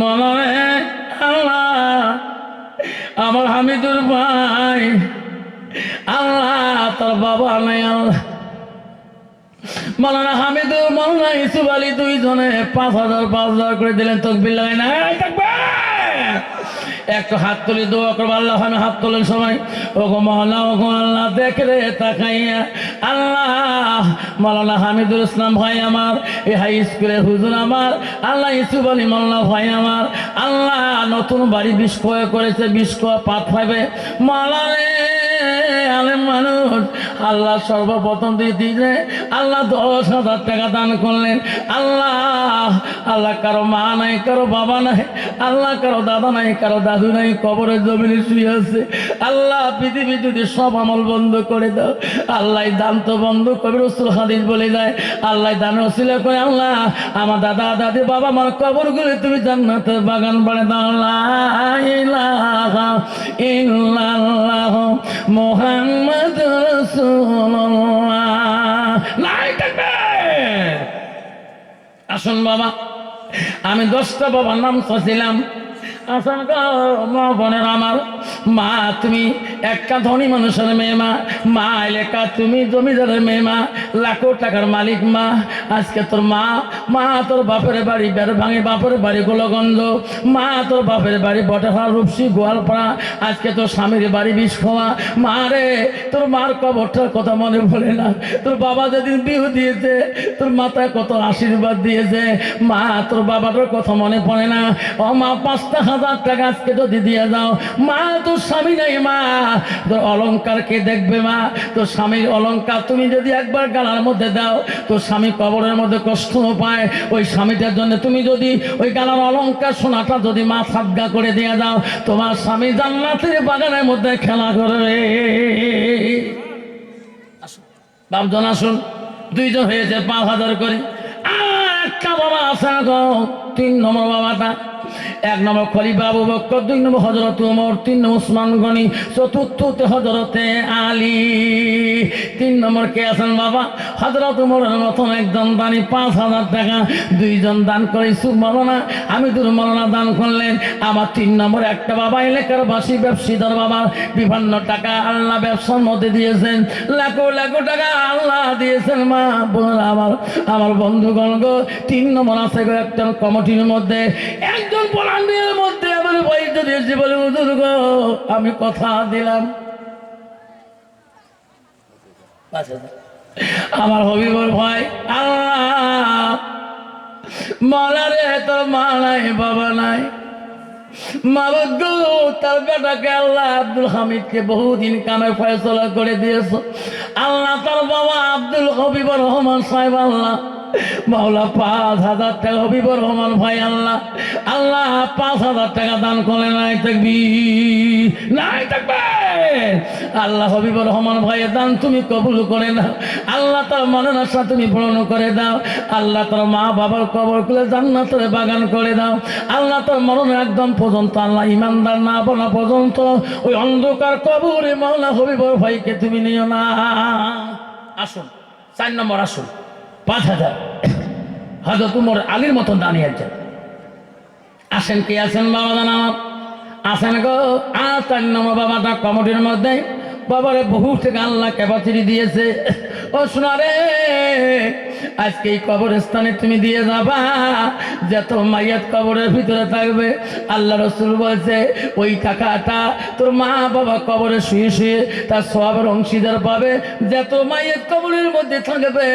মৌলানা আল্লাহ আমার হামিদুর ভাই, আল্লাহ তার বাবা নাই, আল্লাহ মৌলানা হামিদুর মৌলানা ইসুফ আলী দুইজনে 5,000 করে দিলেন। তকবীর লাগাই না থাকবে, একটু হাত তুলে দোয়া করবো। আল্লাহ আমি হাত তোলেন সবাই। ওগো মৌলা, ওগো আল্লাহ দেখ রে তাকাইয়া, আল্লাহ মৌলানা হামিদুল ইসলাম ভাই আমার, এই হাই স্কুলের হুজুর আমার, আল্লাহ ইসুফ আলী মৌলানা ভাই আমার, আল্লাহ নতুন বাড়ি 20 করেছে, 20 পাত পাইবে মৌলানা আলেম মানুষ। আল্লাহ সর্বপ্রথম দিলে আল্লাহ 10,000 টাকা দান করলেন। আল্লাহ আল্লাহ কারো মা নাই, কারো বাবা নাই, আল্লাহ কারো দাদা নাই, কারো দাদু নাই, কবরের জমিনে শুয়ে আছে। আল্লাহ পৃথিবী যদি সব আমল বন্ধ করে দাও, আল্লাহ দান তো বন্ধ করবে। রসুল হাদিস বলে যায় আল্লাহ দান ওসিলা করে আল্লাহ আমার দাদা দাদি বাবা আমার কবরগুলো তুমি জান্নাতের বাগান বানিয়ে দাও। লা ইলাহা ইল্লাল্লাহ মুহাম্মাদুর রাসূলুল্লাহ। আসুন বাবা, আমি 10টা বাবার নাম চাচ্ছিলাম। আসুন গো মা বোনের আমার, মা তুমি একটা ধনী মানুষের মেয়ে, মা এলাকা তুমি জমিদারের মেয়ে, লাখো টাকার মালিক মা। আজকে তোর মা তোর বাপের বাড়ি বের ভাঙে, বাপের বাড়ি গোলগঞ্জ, মা তোর বাপের বাড়ি বটেহার রূপসী গোয়ালপাড়া, আজকে তোর স্বামীর বাড়ি বিষ্ণুয়া। মা রে তোর মার কবরটার কথা মনে পড়ে না? তোর বাবা যেদিন বিহু দিয়েছে তোর মাথায় কত আশীর্বাদ দিয়েছে, মা তোর বাবাটার কথা মনে পড়ে না? ও মা 5,000 টাকা আজকে যদি দিয়ে যাও, মা তোর স্বামী নাই, মা তোর অলংকার কে দেখবে? মা তোর স্বামীর অলংকার তুমি যদি একবার গালার মধ্যে দাও, তোর স্বামী কবরের মধ্যে কষ্ট পায়, ওই স্বামীটার জন্য তুমি যদি ওই গালার অলংকার সোনাটা যদি মা সাদগা করে দিয়ে দাও, তোমার স্বামী জান্নাতের বাগানের মধ্যে খেলা করবে। বাপজন আসুন, 2জন হয়েছে 5,000 করে। আর একটা বাবা আছে গো, 3 নম্বর বাবাটা, 1 নম্বর খলিফা আবু বকর, 2 নম্বর হযরত ওমর, 3 নম্বর ওসমান গনি, 4র্থতে হযরতে আলী। 3 নম্বর কে আছেন বাবা? হযরত ওমরের মতন একজন দানি 5,000 টাকা 2জন দান করে। ইসুফ মাওলানা হামিদুর মাওলানা দান করলেন। আমার 3 নম্বর একটা বাবা এলাকার বাসী ব্যবসায়ীদের বাবা বিভিন্ন টাকা আল্লাহ ব্যবসার মধ্যে দিয়েছেন, লাখো লাখো টাকা আল্লাহ দিয়েছেন। মা বোনেরা আমার বন্ধুগণ গো, 3 নম্বর আছে গো একটা কমিটির মধ্যে, একজন ভলান্টিয়ারের মধ্যে ভাই যদি এসে বলে হুজুর গো আমি কথা দিলাম, আমার হবিবর ভাই আল্লাহ মালা রে, তোর মা নাই বাবা নাই, মাবুদ তার বেটাকে আল্লাহ আব্দুল হামিদকে বহুদিন কামে ফয়সলা করে দিয়েছ আল্লাহ। তার বাবা আব্দুল হবিবর রহমান সাহেব আল্লাহ মাওলা 5,000 টাকা হবিবর রহমান ভাই আল্লাহ আল্লাহ 5,000 টাকা দান করে নাই থাকবি নাই থাকবে আল্লাহ। হবিবর রহমান ভাইয়ের দান তুমি কবুল করে নাও আল্লাহ। তার মনের আশা তুমি পূরণ করে দাও আল্লাহ। তার মা বাবার কবর খুলে জান্নাতের বাগান করে দাও আল্লাহ। তার মরণ একদম পর্যন্ত আল্লাহ ইমানদার না বলা পর্যন্ত ওই অন্ধকার কবরে মাওলা হবিবর ভাইকে তুমি নিও না। আসুন 4 নম্বর আসুন 5,000 হযরত উমর আলীর মতন দাঁড়িয়ে আছেন। আসেন কে আছেন বাবা জান আমার আসেন গো। 4 নম্বর বাবাটা কমিটির মধ্যে বাবারে বহু থেকে আল্লাহ ক্যাপাসিটি দিয়েছে। ও শোনা রে আজকে এই কবরস্থানে তুমি দিয়ে যাবা যত মাইয়াত কবরের ভিতরে থাকবে আল্লাহ রসুল বলছে ওই টাকাটা তোর মা বাবা কবরে শুয়ে শুয়ে তার সওয়াবের অংশীদার পাবে। যত মাইয়াত কবরের মধ্যে থাকবে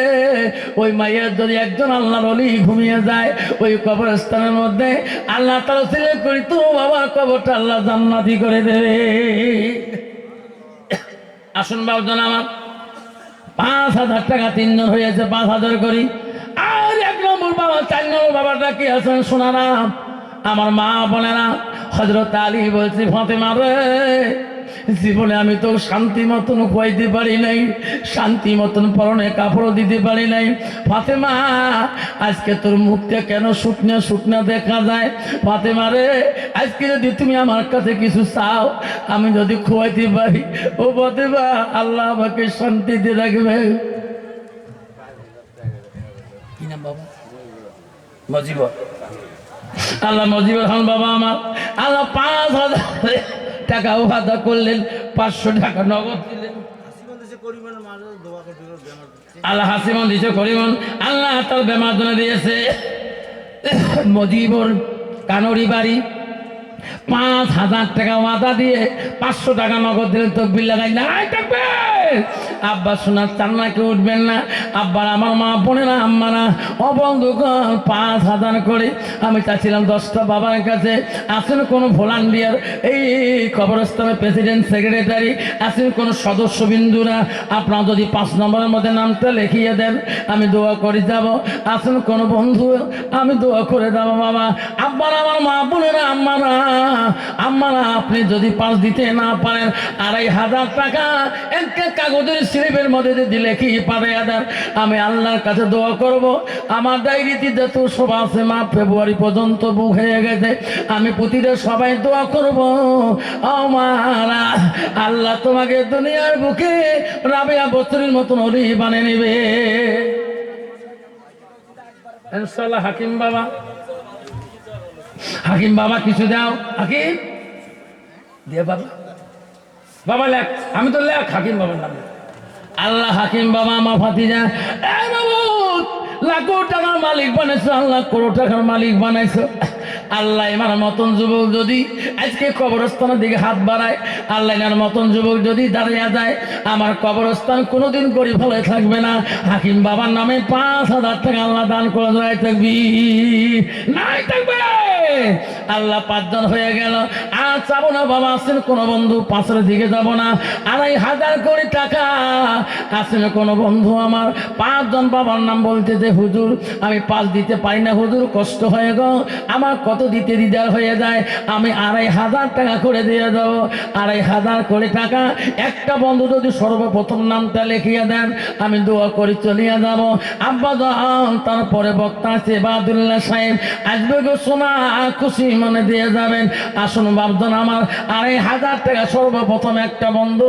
ওই মাইয়াত যদি একজন আল্লাহর ওলি ঘুমিয়ে যায় ওই কবরস্থানের মধ্যে আল্লাহ তার ছেলে করি তো বাবার কবরটা আল্লাহ জান্নাতি করে দেবে। আসুন বাবুজন আমার 5,000 টাকা 3 জন হয়েছে 5,000 করি। আর 1 নম্বর বাবা 4 নম্বর বাবাটা কি আছেন শোনারা আমার মা বলে না হযরত আলী বলছি ফাতেমা রে জীবনে আমি তো শান্তি মতন খুয়াইতে পারি নাই, শান্তি মতন পরনে কাপড় দিতে পারি নাই। ফাতেমা আজকে তোর মুখটা কেন শুকনা শুকনা দেখা যায়? ফাতেমা রে আজকে যদি তুমি আমার কাছে কিছু চাও আমি যদি খুয়াইতে পারি ও ফাতেমা আল্লাহ আমাকে শান্তিতে রাখবে। কি নাম বাবা? মজিবর। আল্লাহ মজিবর হন বাবা আমার আল্লাহ 5,000 টাকা ওয়াদা করলেন, 500 টাকা নগদ দিলেন। আল্লাহ হাসিমন দিয়েছে করিমন আল্লাহ তার বেমার জন্য দিয়েছে। মজিবর কানরি বাড়ি 5,000 টাকা ওয়াদা দিয়ে 500 টাকা নগদ দিলেন। তো বিল লাগাই নাই থাকবে আব্বা শোনার চান না কেউ উঠবেন না। আব্বার আমার মা বোনেরা আম্মারা অবন্ধুগণ 5,000 করে আমি চাচ্ছিলাম 10টা বাবার কাছে আসেন কোনো ভলান্টিয়ার এই কবরস্থানের প্রেসিডেন্ট সেক্রেটারি আসেন কোনো সদস্যবিন্দুরা আপনারা যদি 5 নম্বরের মধ্যে নামটা লিখিয়ে দেন আমি দোয়া করে যাব। আসেন কোনো বন্ধু আমি দোয়া করে দেবো বাবা। আব্বার আমার মা বোনেরা আম্মারা আপনি যদি 5 দিতে না পারেন 2,500 টাকা একটা কাগজের স্লিপের মধ্যে যদি লিখে পাঠিয়ে দেন আমি আল্লাহর কাছে দোয়া করব। আমার ডায়েরিতে যত সব আছে মা ফেব্রুয়ারি পর্যন্ত বুক হয়ে গেছে আমি প্রতিটা সবাই দোয়া করব আমারা আল্লাহ তোমাকে দুনিয়ার বুকে রাবেয়া বছরের মতন ওলি বানিয়ে নেবে ইনশাআল্লাহ। হাকিম বাবা হাকিম বাবা কিছু দাও হাকিম দিয়ে বাবা বাবা লেখ আমি তো লেখ হাকিম বাবার নাম আল্লাহ। হাকিম বাবা আমার ভাতিজা এই বাবু লাখো টাকার মালিক বানাইছো আল্লাহ, কোটি টাকার মালিক বানাইছো আল্লাহ। এমার মতন যুবক যদি আজকে কবরস্থানের দিকে হাত বাড়ায় আল্লাহ এনার মতন যুবক যদি দাঁড়িয়ে যায় আমার কবরস্থান কোনোদিন গরিব ভালো থাকবে না। হাকিম বাবার নামে 5,000 টাকা আল্লাহ দান করে দেয় থাকবি নাই থাকবে আল্লাহ। 5 জন হয়ে গেল আর যাবো না বাবা। আসেন কোনো বন্ধু 5-এর দিকে যাবো না 2,500 কোটি টাকা আসেন কোনো বন্ধু আমার 5 জন বাবার নাম বলতে যে হুজুর আমি 5 দিতে পারি না হুজুর কষ্ট হয়ে গো আমার কত দিতে দিদার হয়ে যায় আমি 2,500 টাকা করে দিয়ে দেবো। 2,500 কোটি টাকা একটা বন্ধু যদি সর্বপ্রথম নামটা লিখিয়ে দেন আমি দোয়া করে চলিয়ে যাব। আব্বা যান তারপরে বক্তা আছে বাদুল্লাহ সাহেব আসবে গো সোনা খুশি মনে দিয়ে যাবেন। আসুন বাবজন আমার 2,500 টাকা সর্বপ্রথম একটা বন্ধু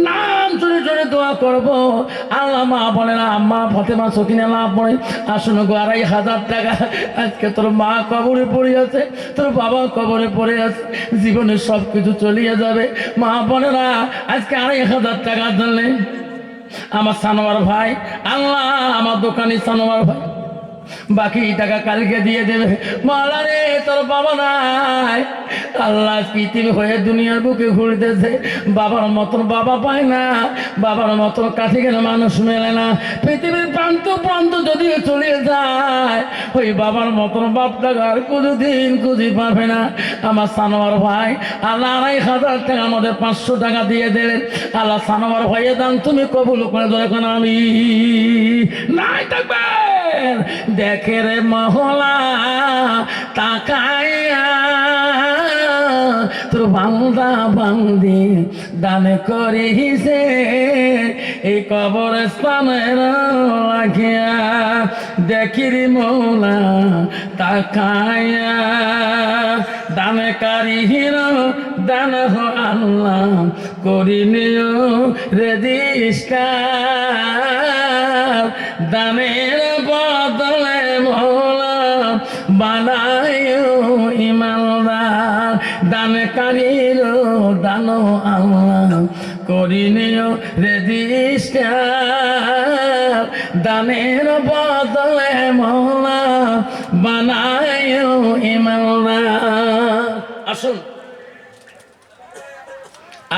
নাম চুরি চুরি দোয়া করবো আল্লাহ। মা বলে না আম্মা ফাতেমা সকিনা লাভ পড়ে আসুন গো 2,500 টাকা আজকে তোর মা কবরে পড়ে আছে তোর বাবা কবরে পড়ে আছে জীবনের সব কিছু চলিয়ে যাবে। মা বলে না আজকে 2,500 টাকার জন্য আমার সানোয়ার ভাই আল্লাহ আমার দোকানি সানোয়ার ভাই বাকি টাকা কালকে দিয়ে দেবে। মাওলা রে তোর বাবা নাই, আল্লাহ পৃথিবী হয়ে দুনিয়ার বুকে ঘুরতেছে, বাবার মতন বাবা পায় না, বাবার মতন কাছে গেলে মানুষ মেলে না। পৃথিবীর প্রান্ত প্রান্ত যদি চলে যায়, ওই বাবার মতন বাপ টাকা আর কোনোদিন খুঁজে পাবে না। আমার সানোয়ার ভাই আল্লাহ 2,500 টাকার মধ্যে 500 টাকা দিয়ে দিলেন। আল্লাহ সানোয়ার ভাইয়ের দান তুমি কবুল করে দাও। এখন আমি নাই থাকবেন দেখে রে মহলা তাকাইয়া তোর বান্দা বান্দি দান করিছে এই কবরস্থানের রাখিয়া। দেখি রে মৌলা তাকাইয়া দান কারিহির দান হো আল্লাহ করি নিও রেজিস্টার। দানের বদলে মৌলা বানায়ো ইমানদার। দানকারীর দান আল্লাহ করি নিও রেজিস্টার। দানের বদলে মৌলা বানায়ো ইমানদার। আসুন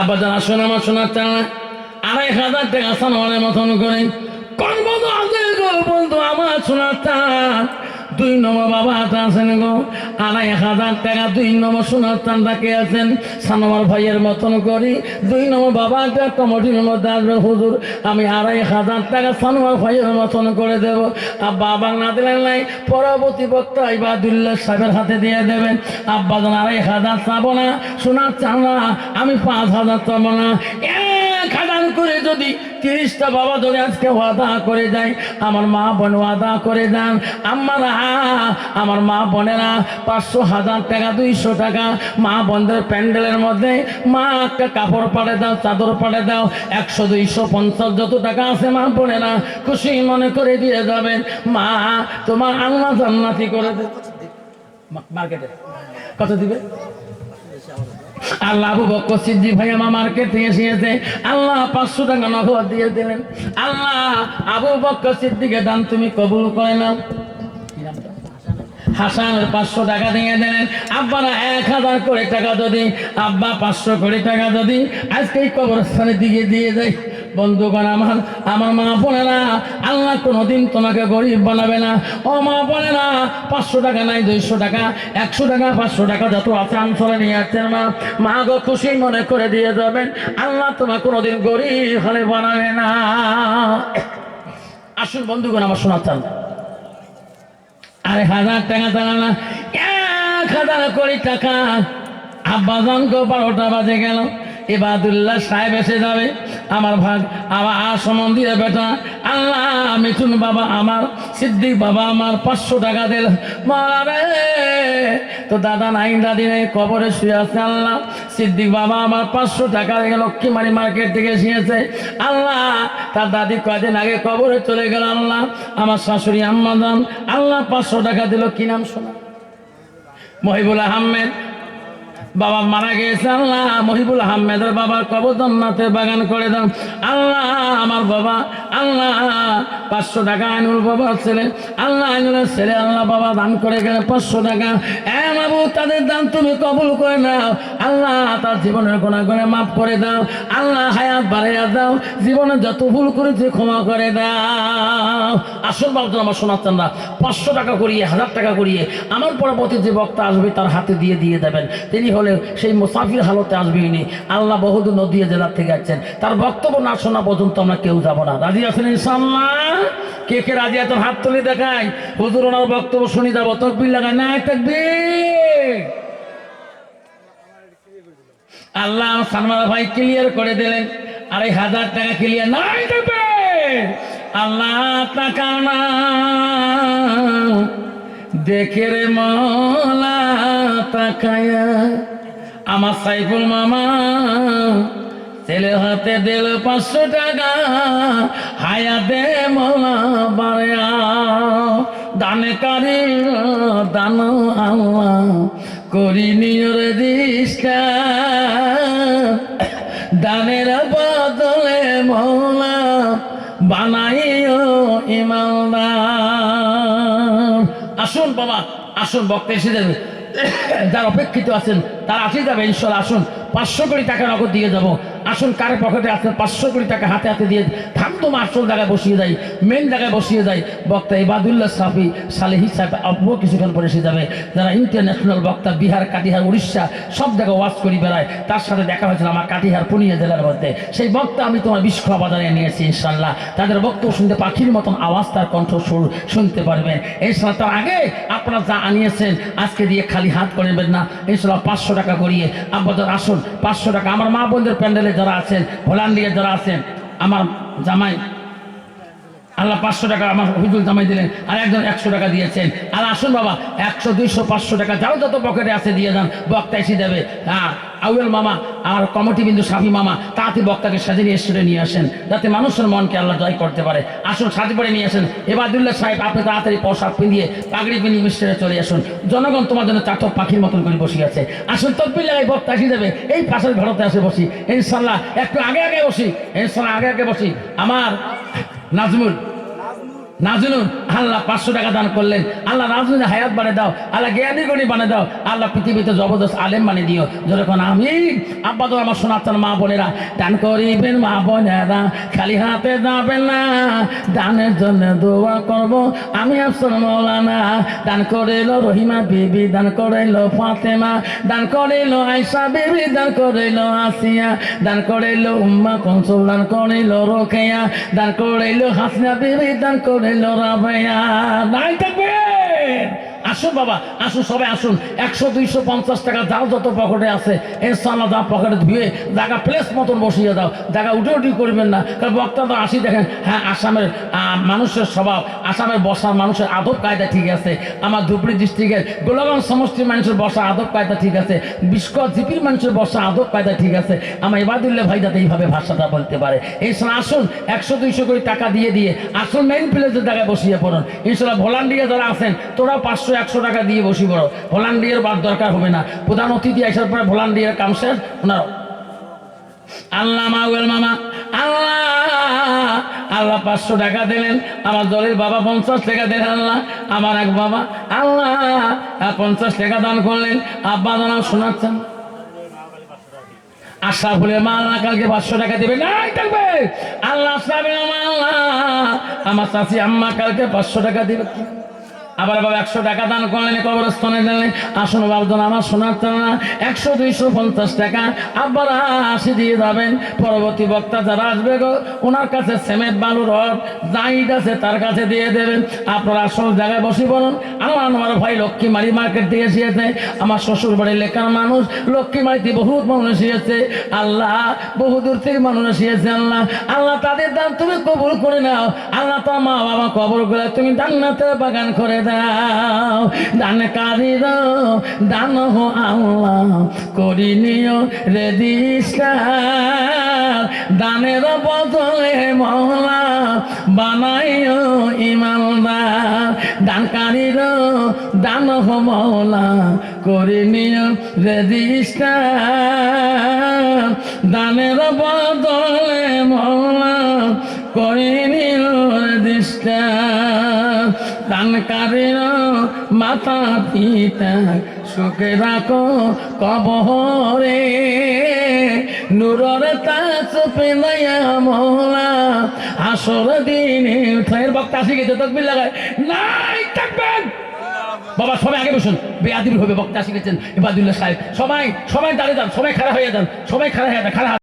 আব্বাজান, আসুন আমার সোনার চালা 2,500 টাকা সানোয়ারের মতন করে কোন বন্ধু আগে গো বন্ধু আমার সোনার চাল 2 নম্বর বাবা আছেন গো 2,500 টাকা 2 নম্বর সোনার চান্দা কে আছেন সানোয়ার ভাইয়ের মতন করি 2 নম্বর বাবা কমিটির মধ্যে আসবে। হুজুর আমি 2,500 টাকা সানোয়ার ভাইয়ের মতন করে দেব। আব্বা বাংলা দিলেন নাই, পরবর্তী বক্তা ইবাদুল্লাহ সাহেবের হাতে দিয়ে দেবেন। আব্বা যেন 2,500 চাবো না, সোনার চান্দা আমি 5,000 চাবো না। 1,000 করে যদি 30টা বাবা ধরে আজকে ওয়াদা করে যায়, আমার মা বোন ওয়াদা করে যান, আমার মা বোনেরা 500, 1000 টাকা, 200 টাকা মা বোনদের প্যান্ডেলের মধ্যে মা একটা কাপড় পাড়ে দাও, চাদর পাড়ে দাও, 100, 250 যত টাকা আছে মা বোনেরা খুশি মনে করে দিয়ে যাবেন। মা তোমার আল্লাহ জান্নাতি করে দেবে। মার্কেটে কত দিবে? আল্লাহ আবু বকর সিদ্দিক ভাই আমার মার্কেট থেকে এসেছে, আল্লাহ 500 টাকা নগদ দিয়ে দিলেন। আল্লাহ আবু বকর সিদ্দিকের দান তুমি কবুল করে নাও। হাসানের 500 টাকা দিয়ে দিলেন। আব্বারা 1,000 করে টাকা যদি, আব্বা 500 করে টাকা যদি আজকে এই কবরস্থানের দিকে দিয়ে যায়। বন্ধুগণ আমার মা বোনেরা, আল্লাহ কোনোদিন তোমাকে গরিব বানাবে না। ও মা বোনেরা, 500 টাকা নাই, 200 টাকা, 100 টাকা, 500 টাকা যত আছে আনসলে নিয়ে আসছেন মা গো খুশি মনে করে দিয়ে যাবেন। আল্লাহ তোমাকে কোনোদিন গরিব হলে বানাবে না। আসুন বন্ধুগণ আমার শোনাচ্ছেন 2,500 টাকা চালানা 1,000 কোটি টাকা। আব্বা জানকে 12টা বাজে গেল, ইবাদুল্লাহ সাহেব এসে যাবে। আমার ভাগ আমার মন্দিরে বেটা আল্লাহ মিঠুন বাবা আমার, সিদ্দিক বাবা আমার 500 টাকা দিল। মারে তো দাদা নাই, দাদি নেই, কবরে শুয়ে আছে। আল্লাহ সিদ্দিক বাবা আমার 500 টাকা লক্ষ্মীমারি মার্কেট থেকে এসেছে। আল্লাহ তার দাদি কয়দিন আগে কবরে চলে গেল। আল্লাহ আমার শাশুড়ি আম্মা জান আল্লাহ 500 টাকা দিল। কি নাম শোনা? মহিবুল আহমেদ বাবা মারা গেছে। আল্লাহ মহিবুল আহমেদের বাবার কবর জান্নাতের বাগান করে দাও। আল্লাহ আমার বাবা আল্লাহ 500 টাকা আইনুল বাবার ছেলে, আল্লাহ আইনুলের ছেলে আল্লাহ বাবা দান করে গেলে 500 টাকা। বাবু তাদের দান তুমি কবুল করে নাও। আল্লাহ তার জীবনের গুনাহগুলো মাফ করে দাও। আল্লাহ হায়াত বাড়াইয়া দাও, জীবনে যত ভুল করেছে ক্ষমা করে দাও। আসল বাবু আমার শোনাচ্ছেন না, 500 টাকা করিয়ে 1000 টাকা করিয়ে আমার পরবর্তী যে বক্তা আসবে তার হাতে দিয়ে দেবেন। তিনি হলে সেই মুসাফির হালতে আসবেনি। আল্লাহ বহুদূর নদী জেলার থেকে আসছেন, তার বক্তব্য না শোনা পর্যন্ত আমরা কেউ যাব না। রাজি আছেন ইনশাআল্লাহ? কে কে রাজি আছেন হাত তুলে দেখাই। হুজুর ওনার বক্তব্য শুনি যাবো। তাকবীর লাগায় না? তাকবীর। আল্লাহ সালমান ভাই ক্লিয়ার করে দিলেন। 2,500 টাকা ক্লিয়ার নাই দেবে। আল্লাহ টাকা না দেখে রে মৌলা তাকায়া আমার সাইফুল মামা ছেলে হাতে দিল 500 টাকা। হায়াতে মৌলা বাড়া দানে কারি দান আল্লাহ করি নিয়র দিষ্ঠা। দানের বদলে মৌলা বানাইও ইমানদার। আসুন বাবা আসুন, বক্তা এসে যাবে, যারা অপেক্ষিত আছেন তারা আসে যাবে ইনশাল্লাহ। আসুন 500 কোটি টাকা নগদ দিয়ে যাব। আসুন কার পকেটে আছেন 500 কোটি টাকা হাতে হাতে দিয়ে থামতো আসল জায়গায় বসিয়ে দেয়, মেন জায়গায় বসিয়ে দেয়। বক্তা ইবাদুল্লাহ সাফি সালেহি সাহেব অল্প কিছুক্ষণ পরে এসে যাবে। যারা ইন্টারন্যাশনাল বক্তা বিহার, কাটিহার, উড়িষ্যা সব জায়গায় ওয়াজ করি বেড়ায়, তার সাথে দেখা হয়েছিল আমার কাটিহার পুনিয়া জেলার মধ্যে। সেই বক্তা আমি তোমার বিস্কুয়া বাজারে নিয়েছি ইনশাল্লাহ। তাদের বক্তব্য শুনতে পাখির মতন আওয়াজ, তার কণ্ঠ সুর শুনতে পারবেন ইনশাল্লাহ। তার আগে আপনারা যা আনিয়েছেন আজকে দিয়ে খালি হাত করবেন না ইনশাল্লাহ। 500 টাকা করিয়ে আপনাদের আসুন, 500 টাকা। আমার মা বোনদের প্যান্ডেলে যারা আছেন, ভলান্টিয়ার যারা আছেন, আমার জামাই আল্লাহ 500 টাকা আমার হুজুর জামাই দিলেন, আর একজন 100 টাকা দিয়েছেন। আর আসুন বাবা 100, 200, 500 টাকা যাও যত পকেটে আছে দিয়ে যান, বক্তা এসে যাবে। হ্যাঁ আউয়াল মামা আর কমিটি বিন্দু সাফি মামা তাতে বক্তাকে সাজে নিয়ে স্টেজে নিয়ে আসেন, যাতে মানুষের মনকে আল্লাহ জয় করতে পারে। আসুন সাজে পরে নিয়ে আসেন। এবাদুল্লাহ সাহেব আপনি তাড়াতাড়ি পোশাক পিঁধিয়ে পাগড়ি পিঁধিয়ে স্টেজে চলে আসুন। জনগণ তোমার জন্য চাতক পাখির মতন করে বসে আছে। আসুন তকবির লাগাই বক্তা এসে যাবে। এই পাশের ঘরতে আসে বসি ইনশাল্লাহ। একটু আগে আগে বসি ইনশাল্লাহ, আগে আগে বসি। আমার নাজমুল আল্লাহ 500 টাকা দান করলেন। আল্লাহ নাজমুলের হায়াত বানিয়ে দাও, আল্লাহ জ্ঞানী গণি বানিয়ে দাও, আল্লাহ পৃথিবীতে জবরদস্ত আলেম বানিয়ে দিও। যখন আমি আব্বা তো আমার সোনাতার মা বোনেরা দান করিবেন, মা বোনেরা খালি হাতে যাবেন না, দানের জন্য দোয়া করব আমি আফসর মৌলানা। দান করিল রহিমা বিবি, দান করিল ফাতেমা, দান করিল আয়সা বিবি, দান করিল আসিয়া, দান করিল উম্মা কনসুল, দান করিল রোকেয়া, দান করিল হাসনা বিবি, দান করিল রাবেয়া। নাই থাকবেন। আসুন বাবা আসুন, সবাই আসুন। 100, 250 টাকা যাও যত পকেটে আছে ইনশাআল্লাহ, যা পকেটে ধুয়ে জায়গা প্লেস মতন বসিয়ে দাও। জায়গা উঠে উঠি করবেন না, কারণ বক্তা তো আসি দেখেন। হ্যাঁ আসামের মানুষের স্বভাব, আসামের বসার মানুষের আদব কায়দা ঠিক আছে। আমার ধুবড়ি ডিস্ট্রিক্টের গোলাগঞ্জ সমষ্টির মানুষের বসা আদব কায়দা ঠিক আছে। বিস্কট জিপির মানুষের বসা আদব কায়দা ঠিক আছে। আমার ইবাদুল্লাহ ভাই যাতে এইভাবে ভাষাটা বলতে পারে। ইনশাআল্লাহ আসুন 100, 200 করে টাকা দিয়ে দিয়ে আসুন মেইন প্লেসের জায়গায় বসিয়ে পড়ুন ইনশাআল্লাহ। ভলান্টিয়ার যারা আছেন তোরা 500, 100 টাকা দিয়ে বসি পড়ো। ভলান্টিয়ার বাদ দরকার হবে না। প্রধান অতিথি আসার পরে ভলান্টিয়ার কাম শেষ। ওনার আল্লাহ মাউল মামা আল্লাহ 500 টাকা দিলেন। আমার দলের বাবা 50 টাকা দিলেন। আল্লাহ আমার এক বাবা আল্লাহ 50 টাকা দান করলেন। আব্বা দানা শোনাচ্ছেন আশা ফুলের মা আল্লাহ কালকে 500 টাকা দেবে। নাই থাকবে আল্লাহ আমার চাচি আম্মা কালকে 500 টাকা দেবে। আবার বাবা 100 টাকা দান করলেন, কবরস্থানে দিলেন। আসুন বাবজন আমার শোনার না 100, 250 টাকা আবার 80 দিয়ে যাবেন। পরবর্তী বক্তা যারা আসবে গো ওনার কাছে সিমেন্ট বালু রড যাইড আছে তার কাছে দিয়ে দেবেন। আপনারা আসল জায়গায় বসে বলুন আমার ভাই লক্ষ্মীমারি মার্কেট থেকে এসেছে। আমার শ্বশুর বাড়ির লেখার মানুষ লক্ষ্মীমারিতে বহুত মানুষ এসেছে। আল্লাহ বহু দূর থেকে মানুষ এসেছে। আল্লাহ আল্লাহ তাদের দান তুমি কবুল করে নাও। আল্লাহ তো মা বাবা কবর করে তুমি জান্নাতের বাগান করে দাও। দান কারির দান হো আল্লাহ করি নিও রেজিস্টার। দানের বদলে মওলা বানাইও ইমানদার। দান কারির দান হো মওলা করি নিও রেজিস্টার। দানের বদলে মওলা করি নিও রেজিস্টার। দানকারীর মাতা পিতা সুখে রাখো কবরে। নূরের তাজ পেলাইয়া মওলা হাসর দিনে উঠায়। বক্তা আসি গেছে তকবির লাগায়। নাই থাকবেন বাবা সবাই আগে বসুন। বেয়াদির হবে বক্তা আসি গেছেন ইবাদুল্লাহ সাহেব। সবাই দাঁড়িয়ে যান, সবাই খাড়া হয়ে যান, সবাই খাড়া হয়ে যান। খাড়া